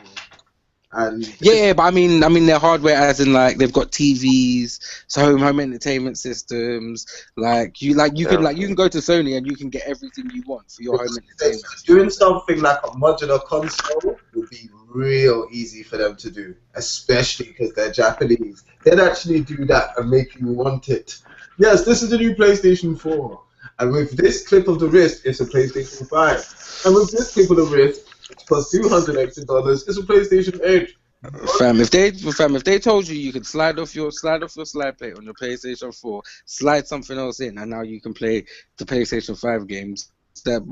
and this, Yeah, but I mean their hardware, as in like they've got TVs, so home entertainment systems. Yeah. You can go to Sony and you can get everything you want for your home entertainment. so You know what doing I'm saying? something like a modular console would be real easy for them to do, especially because they're Japanese. They'd actually do that and make you want it. Yes, this is the new PlayStation 4. And with this clip of the wrist, it's a PlayStation 5. And with this clip of the wrist, which costs $200 extra, it's a PlayStation 8. If they told you you could slide off your slide plate on your PlayStation 4, slide something else in, and now you can play the PlayStation 5 games. That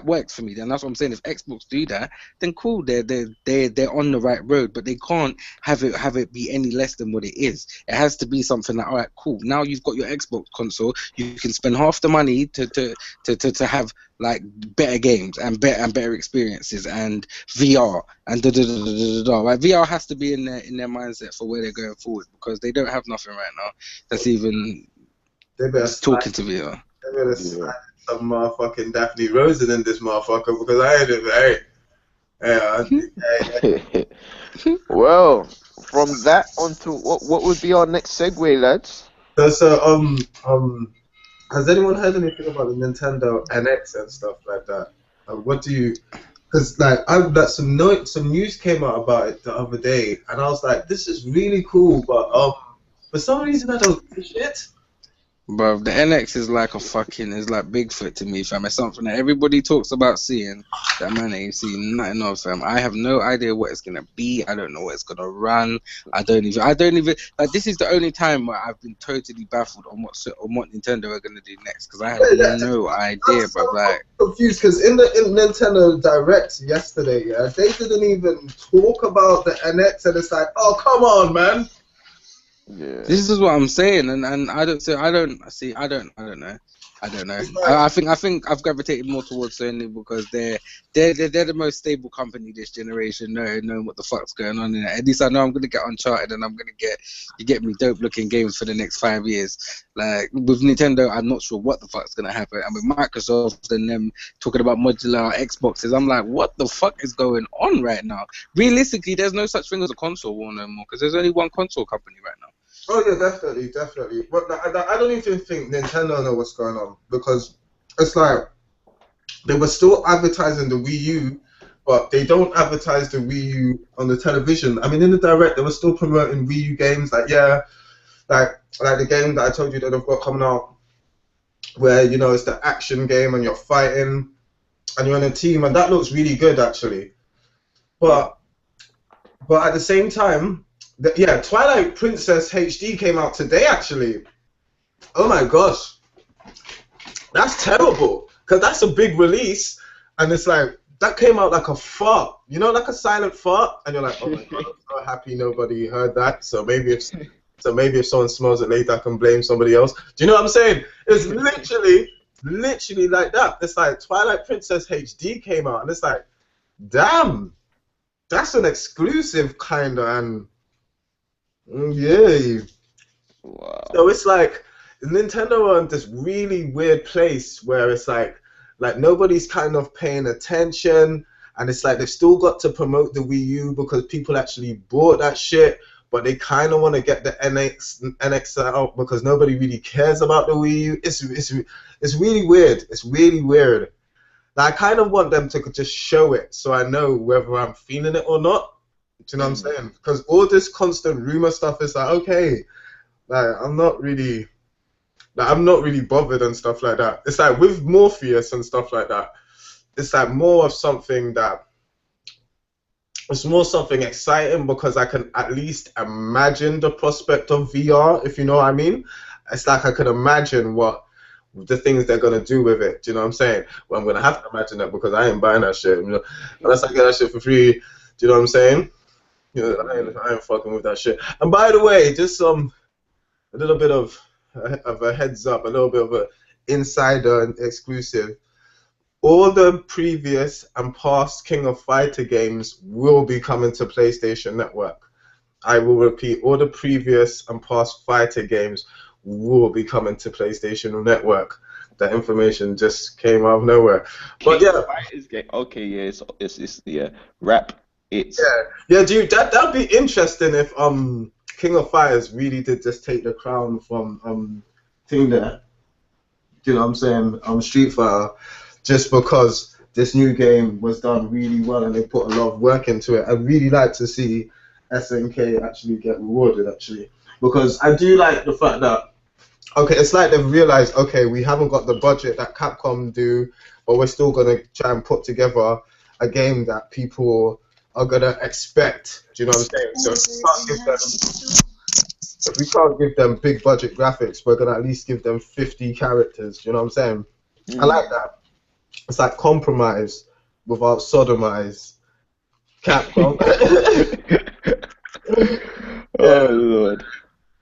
works for me. And that's what I'm saying. If Xbox do that, then cool. They're on the right road, but they can't have it be any less than what it is. It has to be something like, all right, cool. Now you've got your Xbox console. You can spend half the money to have like better games and better experiences and VR and Like VR has to be in their mindset for where they're going forward, because they don't have nothing right now that's even They better slide, talking to VR. they better Yeah. slide some motherfucking Daphne Rosen in this motherfucker because I ain't even, hey, hey, Well, from that onto what would be our next segue, lads? has anyone heard anything about the Nintendo NX and stuff like that? What do you? Because like I that some news came out about it the other day, and I was like, this is really cool, but for some reason I don't give a shit. Bro, the NX is like Bigfoot to me, fam. It's something that everybody talks about seeing, that man ain't seen nothing of, fam. I have no idea what it's gonna be. I don't know what it's gonna run. I don't even like. This is the only time where I've been totally baffled on what Nintendo are gonna do next, because I have Yeah, no I'm idea, so bro. Like, confused because in Nintendo Direct yesterday, yeah, they didn't even talk about the NX, and it's like, oh come on, man. Yeah. this is what I'm saying, and I don't know. I don't know. It's like I think I've gravitated more towards Sony, because they're the most stable company this generation, knowing what the fuck's going on in it. At least I know I'm gonna get Uncharted, and I'm gonna get, you get me, dope looking games for the next 5 years. Like with Nintendo, I'm not sure what the fuck's gonna happen. And with Microsoft and them talking about modular Xboxes, I'm like, what the fuck is going on right now? Realistically, there's no such thing as a console war no more, because there's only one console company right now. oh yeah, definitely, definitely. But I don't even think Nintendo know what's going on because it's like they were still advertising the Wii U, but they don't advertise the Wii U on the television. I mean, in the direct, they were still promoting Wii U games, like yeah, like like the game that I told you that they've got coming out, where you know it's the action game and you're fighting and you're on a team, and that looks really good actually. But at the same time, yeah, Twilight Princess HD came out today actually. Oh my gosh, that's terrible because that's a big release, and it's like that came out like a fart, you know, like a silent fart, and you're like, oh my god, I'm so happy nobody heard that. Maybe if someone smells it later, I can blame somebody else. Do you know what I'm saying? It's literally like that. It's like Twilight Princess HD came out, and it's like, damn, that's an exclusive kind of, and yeah. So Wow. it's like Nintendo are in this really weird place where it's like nobody's kind of paying attention, and it's like they've still got to promote the Wii U because people actually bought that shit, but they kind of want to get the NX out because nobody really cares about the Wii U. It's really weird. It's really weird. Like, I kind of want them to just show it so I know whether I'm feeling it or not. Do you know what I'm Mm. saying? Because all this constant rumor stuff is like, okay, like I'm not really bothered and stuff like that. It's like with Morpheus and stuff like that. it's like more of something that it's more something exciting because I can at least imagine the prospect of VR, if you know what I mean. It's like I can imagine what the things they're gonna do with it. Do you know what I'm saying? Well, I'm gonna have to imagine that because I ain't buying that shit. You know, unless I get that shit for free. Do you know what I'm saying? You know, I ain't fucking with that shit. And by the way, just a little bit of a heads up, a little bit of a insider and exclusive. All the previous and past King of Fighter games will be coming to PlayStation Network. I will repeat, all the previous and past fighter games will be coming to PlayStation Network. That information just came out of nowhere. But King yeah, of Fighters game. Okay, yeah, it's yeah. Rap. It's yeah, dude, that'd be interesting if King of Fighters really did just take the crown from thing there. Do you know what I'm saying? Street Fighter, just because this new game was done really well and they put a lot of work into it. I'd really like to see SNK actually get rewarded actually, because I do like the fact that okay, it's like they've realized okay, we haven't got the budget that Capcom do, but we're still gonna try and put together a game that people are gonna expect. Do you know what I'm saying? So if we can't give them big budget graphics, we're gonna at least give them 50 characters. You know what I'm saying? I like that. It's like compromise without sodomize. Capcom. oh Lord.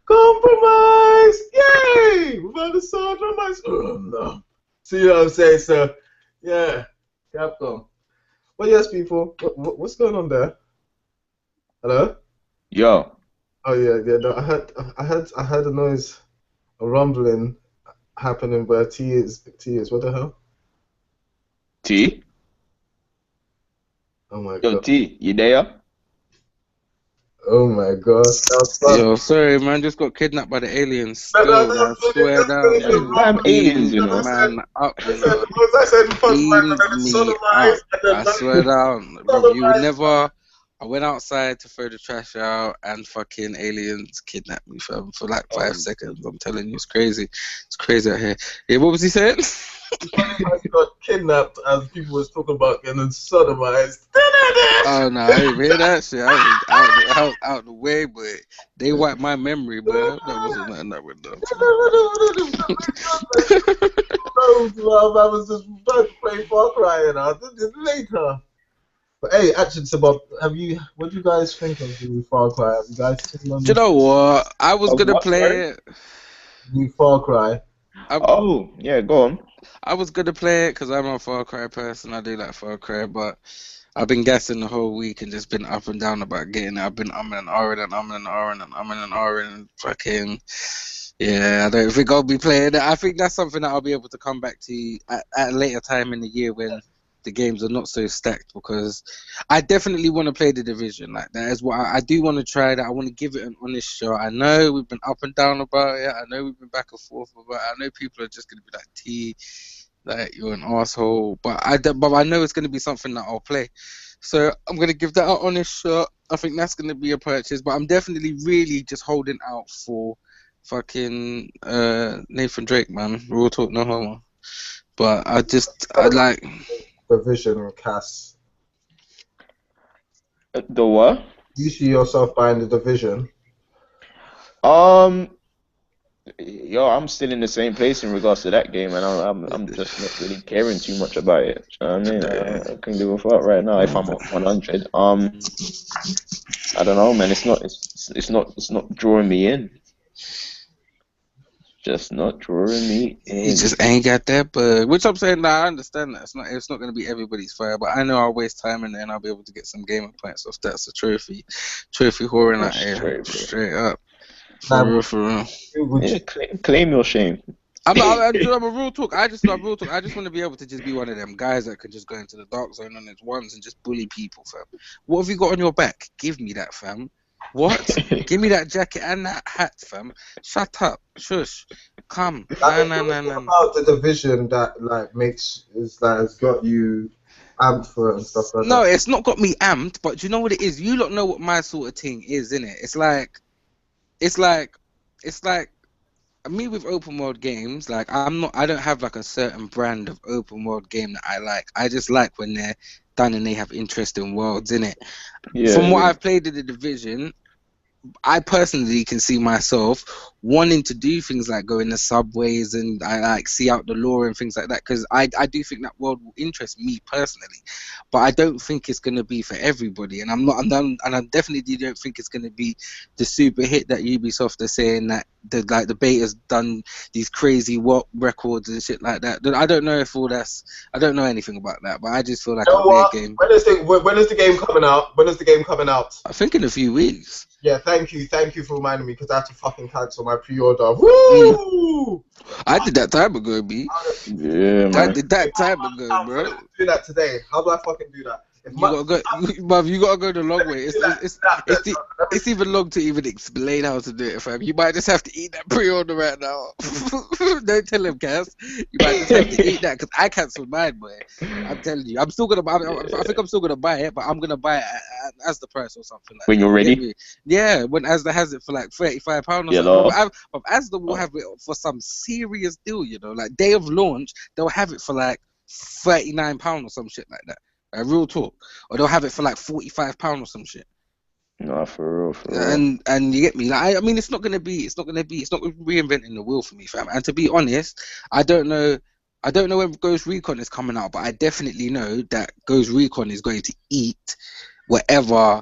Compromise! Yay! Without the sodomize. Oh, no. See what I'm saying? So, yeah, Capcom. But yes, people, what's going on there? Hello? Yo, Oh yeah, yeah. No, I heard a noise, a rumbling happening where T is. What the hell? T. Oh my Yo, god. T. You there? Oh my god. That's fun. Yo, sorry, man. Just got kidnapped by the aliens. No, no, Still, man. that's funny. Swear That's down, funny. Yeah, The them man. damn rumbling. aliens, Beamed you I know. said, man up, I you said, know. what was I saying? Fuck man, and Beamed then me sodomize, up. and then I swear down, bro. You would sodomize. never. I went outside to throw the trash out, and fucking aliens kidnapped me for like 5 seconds. I'm telling you, it's crazy. It's crazy out here. Yeah, what was he saying? It's funny how you got kidnapped as people was talking about getting sodomized. Oh no, I didn't hear that shit. I was out the way, but they wiped my memory, but that wasn't nothing that went down to Well, I was just about to play Far Cry and I'll do this later. But hey, actually, it's about. What do you guys think of the new Far Cry? Have you guys seen Do you know what? I was Of gonna what, sorry? play it. new Far Cry? I, Oh, yeah, go on. I was gonna play it because I'm a Far Cry person. I do like Far Cry, but I've been guessing the whole week and just been up and down about getting it. I've been umming and ahhing and umming and ahhing and umming and ahhing and fucking. Yeah, I don't think I'll be playing it. I think that's something that I'll be able to come back to at a later time in the year when the games are not so stacked, because I definitely want to play the Division. Like, that is what I do want to try that. I want to give it an honest shot. I know we've been up and down about it. I know we've been back and forth about it. I know people are just going to be like, T, like, you're an asshole. But I know it's going to be something that I'll play. So I'm going to give that an honest shot. I think that's going to be a purchase. But I'm definitely really just holding out for fucking Nathan Drake, man. Real talk, no homo. But I like. Division or Cass? The what? You see yourself buying the Division? Um, yo, I'm still in the same place in regards to that game, and I'm just not really caring too much about it. You know what I mean? I can give a fuck right now if I'm at 100. I don't know, man. It's not drawing me in. Just not drawing me You in. just ain't got that bug. Which I'm saying, nah, I understand that. It's not gonna be everybody's fire, but I know I'll waste time in there and I'll be able to get some gamer points off that. So trophy whoring out That's here, straight, bro. straight up, for Now, real, for real. would Yeah, you? claim your shame. I'm a real talk. I just love real talk. I just want to be able to just be one of them guys that can just go into the dark zone on its ones and just bully people, fam. What have you got on your back? Give me that, fam. What? Give me that jacket and that hat, fam. Shut up. Shush. Come. Like, Nah, is nah, there nah, anything nah. about the Division that like has got you amped for it and stuff like No, that? it's not got me amped, but do you know what it is? You lot know what my sort of thing is, innit? It's like, it's like me with open world games, like I don't have like a certain brand of open world game that I like. I just like when they're done and they have interesting worlds in it. Yeah, From what yeah. I've played in the Division, I personally can see myself wanting to do things like go in the subways and I like see out the law and things like that, because I do think that world will interest me personally, but I don't think it's going to be for everybody, and I definitely don't think it's going to be the super hit that Ubisoft are saying that the beta's done these crazy what records and shit like that. I don't know if all that's I don't know anything about that, but I just feel like You know it'll be a what? game. When is the game coming out? When is the game coming out? I think in a few weeks. Yeah, thank you for reminding me because I had to fucking cancel my pre-order. Woo! I did that time ago, B. Yeah, I man. did that time ago, I'm bro. gonna do that today. How do I fucking do that? If You my, gotta go, bruv. You gotta go the long way. do that, let me It's even long to even explain how to do it, fam. You might just have to eat that pre-order right now. Don't tell him, Cass. You might just have to eat that because I cancelled mine, boy. I'm telling you, I'm still gonna buy. I think I'm still gonna buy it, but I'm gonna buy it as the price or something like When that. you're You get ready. me? Yeah, when Asda has it for like £35 or Yeah, something. no. But Asda will have it for some serious deal, you know, like day of launch, they'll have it for like £39 or some shit like that. Real talk, or they'll have it for like £45 or some shit. No, for real, for real. And you get me. Like I mean, it's not reinventing the wheel for me, fam. And to be honest, I don't know. I don't know when Ghost Recon is coming out, but I definitely know that Ghost Recon is going to eat whatever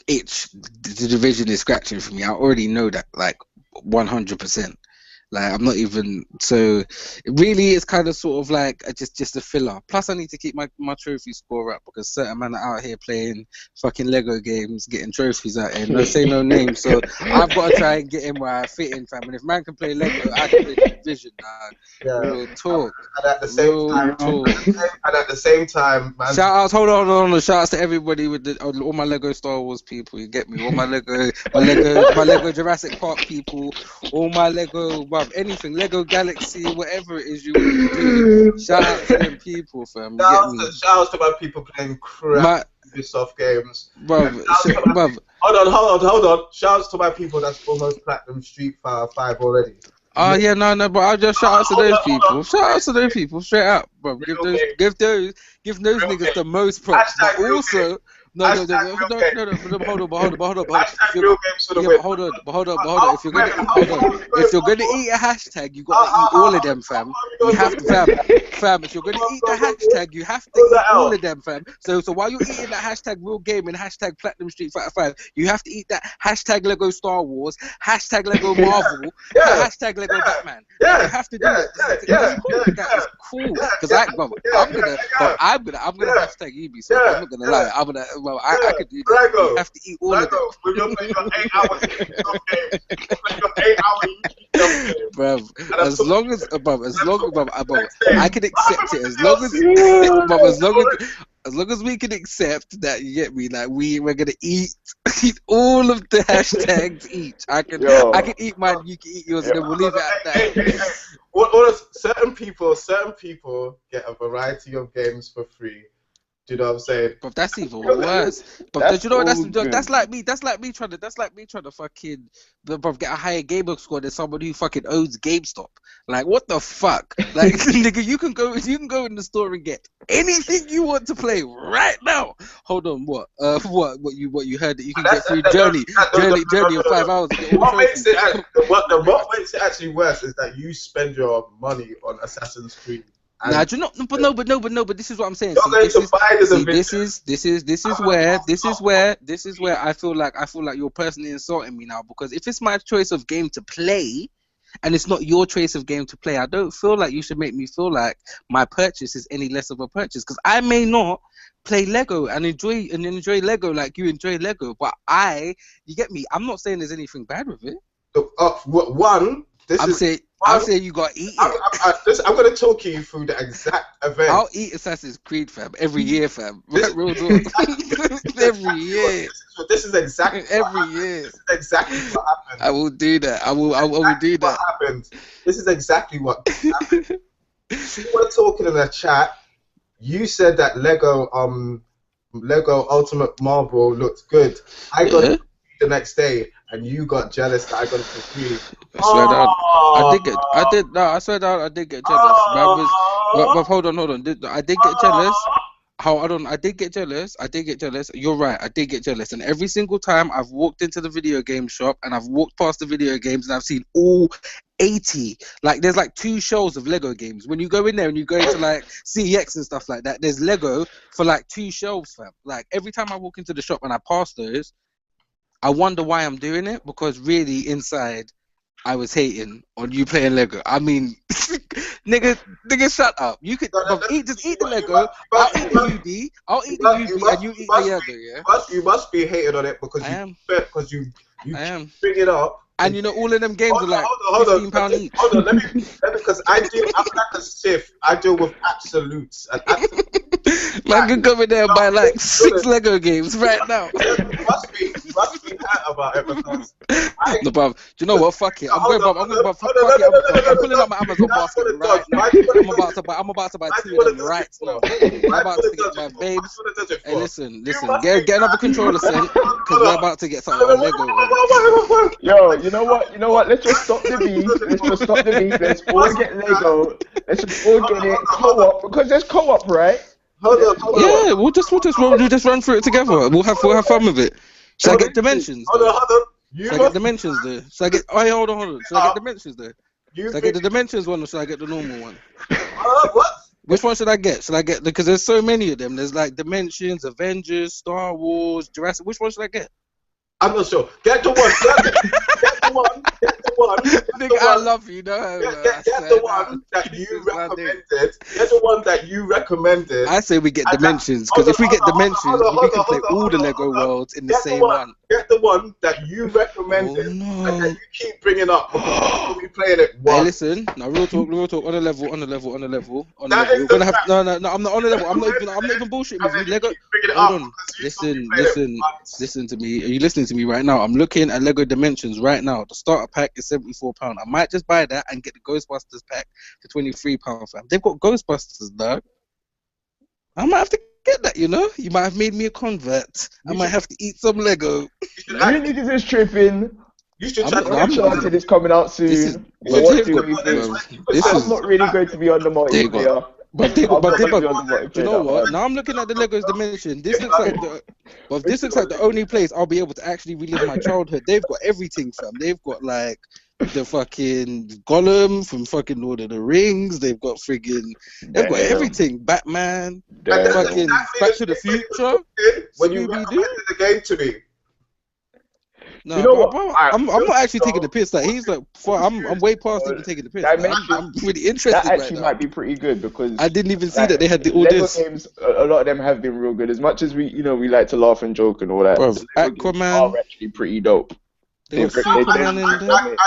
itch the Division is scratching for me. I already know that, like 100%. Like I'm not even so. It really is kind of sort of like just a filler. Plus, I need to keep my trophy score up because certain men are out here playing fucking Lego games, getting trophies out here. No say no names. So I've got to try and get in where I fit in, fam. And if man can play Lego, I can play the Division, dog. yeah. Real talk. And at the same Real time, talk. man. Shout outs, hold on. Shout outs to everybody with all my Lego Star Wars people. You get me? All my Lego Jurassic Park people, all my Lego, bruv, anything, Lego Galaxy, whatever it is you want to do. Shout out to them people, fam. You get me? Shout outs to my people playing crap My Ubisoft games. bruv, bruv. Hold on. Shout outs to my people that's almost platinum Street Fighter 5 already. Oh yeah, no, but I'll just shout out to those people. Shout out to those people, straight up, bro. Real game. Give those Real niggas game. the most props. Hashtag But real also, no, Hashtag real game. hold on. Hashtag real games for the Yeah, win. but hold on. If you're gonna eat a hashtag, you gotta eat all of them, fam. You have to, fam. If you're gonna eat the hashtag, you have to eat all of them, fam. So while you're eating that hashtag real game and hashtag Platinum Street Fighter 5, you have to eat that hashtag Lego Star Wars, hashtag Lego Marvel, hashtag Lego Batman. You have to do it. It's cool. Because I'm gonna hashtag Ubisoft. I'm not gonna lie. I could do that. Lego. You have to eat all of them. We're gonna play your 8 hour Ubisoft game. We'll play your 8 hour Ubisoft game. Bruv, as long as I can accept it. As long as we can accept that, you get me. Like we're gonna eat all of the hashtags each. I can eat mine. You can eat yours, and then we'll leave it at that. Certain people get a variety of games for free. Do you know what I'm saying? But that's even worse. But That's you know what? all good. That's like me trying to fucking get a higher gamer score than somebody who fucking owns GameStop. Like what the fuck? Like nigga, you can go in the store and get anything you want to play right now. Hold on, what you heard that you can get free Journey in 5 hours and get all What the makes what makes it actually worse is that you spend your money on Assassin's Creed. Nah, do you know? But this is what I'm saying. You're going to buy the Division. This is where I feel like you're personally insulting me now, because if it's my choice of game to play and it's not your choice of game to play, I don't feel like you should make me feel like my purchase is any less of a purchase, because I may not play Lego and enjoy Lego like you enjoy Lego, but you get me? I'm not saying there's anything bad with it. I'm saying you got to eat it. I'm going to talk you through the exact event. I'll eat Assassin's Creed, fam, every year, fam. Real talk. Every year. This is exactly every year. This is exactly what happened. I will do that. I will do that. What happened? This is exactly what happened. We were talking in the chat. You said that Lego Ultimate Marvel looked good. I got it the next day, and you got jealous that I got it for free. I swear down. I Oh, did. No, I swear down. I did get jealous. But hold on. I did get jealous. Hold on. I did get jealous. I did get jealous. You're right. I did get jealous. And every single time I've walked into the video game shop and I've walked past the video games and I've seen all 80. Like there's like 2 shelves of Lego games. When you go in there and you go into like CEX and stuff like that, there's Lego for like 2 shelves, fam. Like every time I walk into the shop and I pass those, I wonder why I'm doing it because really inside I was hating on you playing Lego. I mean, nigga, shut up. You could no, no, no, just eat the you Lego. I'll eat the must, UB. I'll eat the you UB, and must, you you eat the must Lego. be, Yeah, you must be hating on it I because am. you I keep am. bringing it up. And you know, all of them games are like Hold on, £15 each. hold on. Because I'm like a Sith. I deal with absolutes and absolute Man facts. can go in there and buy like 6 Listen, Lego games right now. you must be hurt about it because I. No, bruv. Do you know what? Fuck it. I'm Hold going, on, bruv. I'm hold going, on, bruv. hold on, Fuck it. I'm no, pulling no. up my Amazon Why do basket you want to right dodge? now. Why do you want I'm to dodge about it? to buy. I'm about to buy Why do 2 you of want them to dodge right it now. for? We're Why do you about want to to get dodge my it for? Why do babes. you want to dodge it Hey, for? You listen. must be Get another controller sent because we're hold about to get on, something on Lego. Yo, you know what? You know what? Let's just stop the beef. Let's just stop the beef. Let's all get Lego. Let's just all get it co-op because there's co-op, right? There's co-op. Yeah, we'll just run through it together. We'll have fun with it. Should I get dimensions though? hold on. You Should I get must dimensions though? Should I get? Oh, yeah, hold on. Should I get dimensions though? you Should I get think the dimensions one or should I get the normal one? what? Which one should I get? Should I get because there's so many of them. There's like Dimensions, Avengers, Star Wars, Jurassic. Which one should I get? I'm not sure. Get the one. Get the one. Get the one. Get Nigga, the I one. love you, no, I Get the said that. one that you Jesus, my nigga. recommended. Get the one that you recommended. I say we get And that, Dimensions because if we get Dimensions, we can play all the Lego hold on. worlds in the same one. Get the one that you Oh recommended and that no. you keep bringing up because we're gonna be playing it Hey, once. listen. Now, real talk. On a level. That is We're the gonna have fact. no. I'm not on a level. You I'm not recommended even bullshitting and with then you. you Lego. keep bringing it Hold up on. because you told me to play it once. Listen to me. Are you listening to me right now? I'm looking at Lego Dimensions right now. The starter pack is £74. I might just buy that and get the Ghostbusters pack for £23, fam. They've got Ghostbusters, dog. I might have to get that. You know, you might have made me a convert. I You might should, have to eat some Lego. you should You actually, niggas is tripping. you should I'm try not. to No, get I'm the not. Uncharted is coming out This is. soon. you But should What they've do got. we get think? Bro, this I'm is. not really going to be on the They got. multiplayer. But I'm they not going got. to be on the Do you multiplayer know that what? hard. Now I'm looking at the Legos Dimension. This looks like the only place I'll be able to actually relive my childhood. They've got everything, fam. They've got like the fucking Gollum from fucking Lord of the Rings. They've got Damn. everything. Batman, And that's Damn. fucking exactly the Back to the shit when you were Future, talking when you Scooby Doo. recommended the game to me. You No, know but what? bro, I, I'm not actually taking the so, piss. Like he's like, I'm way past even taking the piss. Like I'm Dimensions, really that interested right actually now. might be pretty good because I didn't even see like that they had all Lego this, games, a lot of them have been real good. As much as we like to laugh and joke and all that, bro. the Lego games are Aquaman. actually pretty dope. They got They Superman in genuinely there. commit.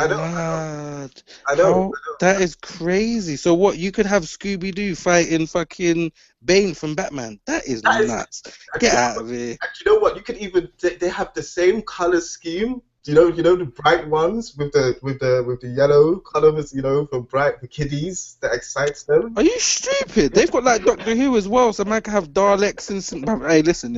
Blood. How that is crazy. So what you could have Scooby Doo fighting fucking Bane from Batman. That is That is, nuts. Get out of here. and you know what? You could even they have the same color scheme. You know the bright ones with the yellow colors. You know for kiddies that excites them. Are you stupid? They've got like Doctor Who as well, so man can have Daleks and some. Hey, listen,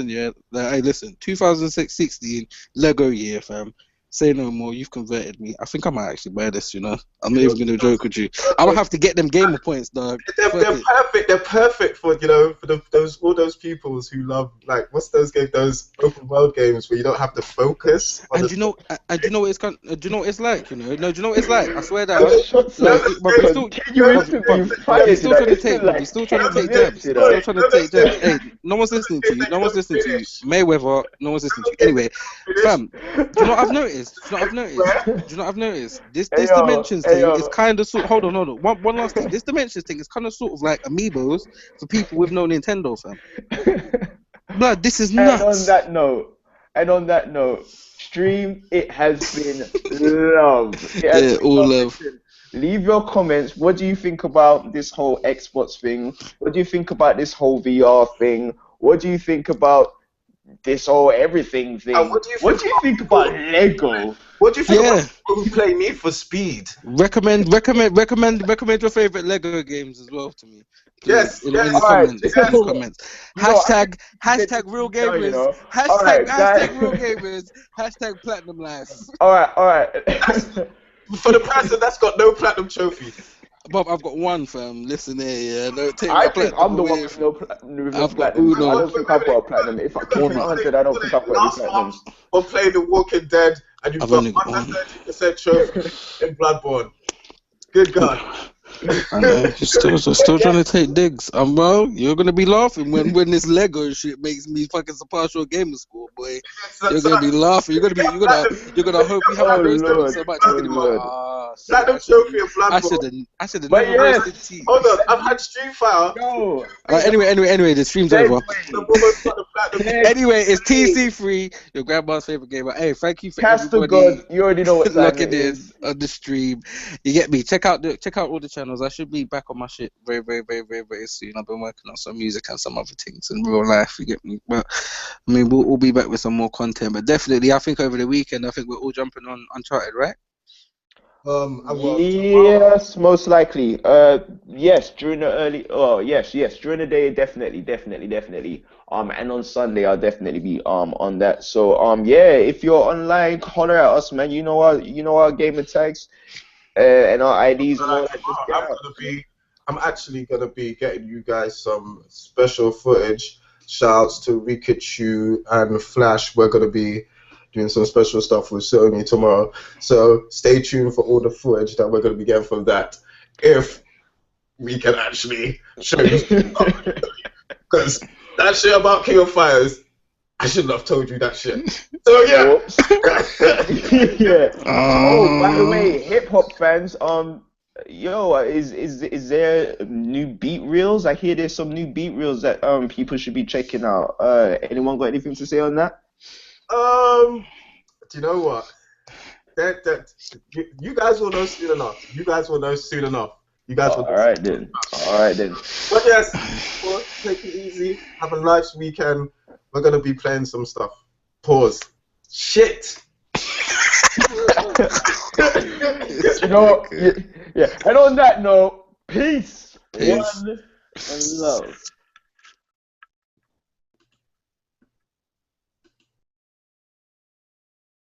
yeah. Hey, listen. 2016 Lego year, fam. Say no more. You've converted me. I think I might actually buy this. You know, I'm not even gonna joke with you. I will have to get them gamer points, dog. They're perfect. They're perfect for for those peoples who love like what's those games? Those open world games where you don't have to focus on And the. you know, do you know what it's like? You know, no, do you know what it's like? I swear But down. shots Like, are but he's still, continuous to be but he's fired, still trying to It's take, still but like he's still trying to 10 take minutes, jabs. you He's know. still trying to take jabs. Hey, no one's listening to you. No one's listening to you. Mayweather, no one's listening to you. Anyway, fam, do you know what I've noticed? Do you know what I've noticed? Do you know what I've noticed? Hey This yo, dimensions hey thing is yo. kind of sort. Hold on. One last thing. This dimensions thing is kind of sort of like amiibos for people with no Nintendo, fam. Blood, this is And on nuts. that note, stream, it has been love. It has Yeah, been all love. love. Listen, leave your comments. What do you think about this whole Xbox thing? What do you think about this whole VR thing? What do you think about this whole everything thing? What do you What think do you about think about Lego? What do you think about Yeah. people who play Need for Speed? Recommend your favorite Lego games as well to me, please. Yes, In the yes, Alright, comments. In the yes. so, comments. I think Hashtag we get this hashtag real thing done, gamers. Alright, guys. Hashtag real gamers. Hashtag platinum life. Alright. For the person that's got no platinum trophy. Bob, I've got one, fam. Listen here, yeah. Don't take I my think platinum I'm the one away with from me. with no I've got platinums. I Uno. don't think I've got a platinum. If I keep it Uno. 100, I don't think I've got any Last month platinums. on playing The Walking Dead, and you've I've got only got under one. 30% trophy in Bloodborne. Good God. I know. You're still trying to take digs. Well, you're gonna be laughing when this Lego shit makes me fucking partial gamer score, boy. You're gonna be laughing. You're gonna hope you haven't Oh roasted me Lord, so much. oh You're gonna be like, Lord. shit. Platinum trophy in I should have But never yes, roasted T. Hold on, I've had Street Fighter. yo, Anyway, the stream's over. The woman's got the platinum. Anyway, it's TC3, your grandma's favorite gamer. Hey, thank you for Cast of everybody God, you already know what time it logging in is. on the stream. You get me? Check out all the channels. I should be back on my shit very, very, very, very, very soon. I've been working on some music and some other things in real life. You get me? But I mean, we'll be back with some more content. But definitely, I think over the weekend, I think we're all jumping on Uncharted, right? Well, tomorrow, Yes, most likely. Yes, during the early. Oh, yes, during the day, definitely. And on Sunday, I'll definitely be on that. So yeah, if you're online, holler at us, man. You know our gamer tags, and our IDs and all that. Just get out. I'm actually gonna be getting you guys some special footage. Shouts to Rikachu and Flash. We're gonna be doing some special stuff with Sony tomorrow. So stay tuned for all the footage that we're gonna be getting from that. If we can actually show you stuff. Because that shit about King of Fires, I shouldn't have told you that shit. So yeah. Whoops. Yeah. Oh, by the way, hip hop fans, yo, is there new beat reels? I hear there's some new beat reels that people should be checking out. Anyone got anything to say on that? Do you know what? You guys will know soon enough. You guys will know soon enough. You guys will know. All right then. But yes, take it easy. Have a nice weekend. We're gonna be playing some stuff. Pause. Shit. You know, yeah. And on that note, peace. Peace. One and love.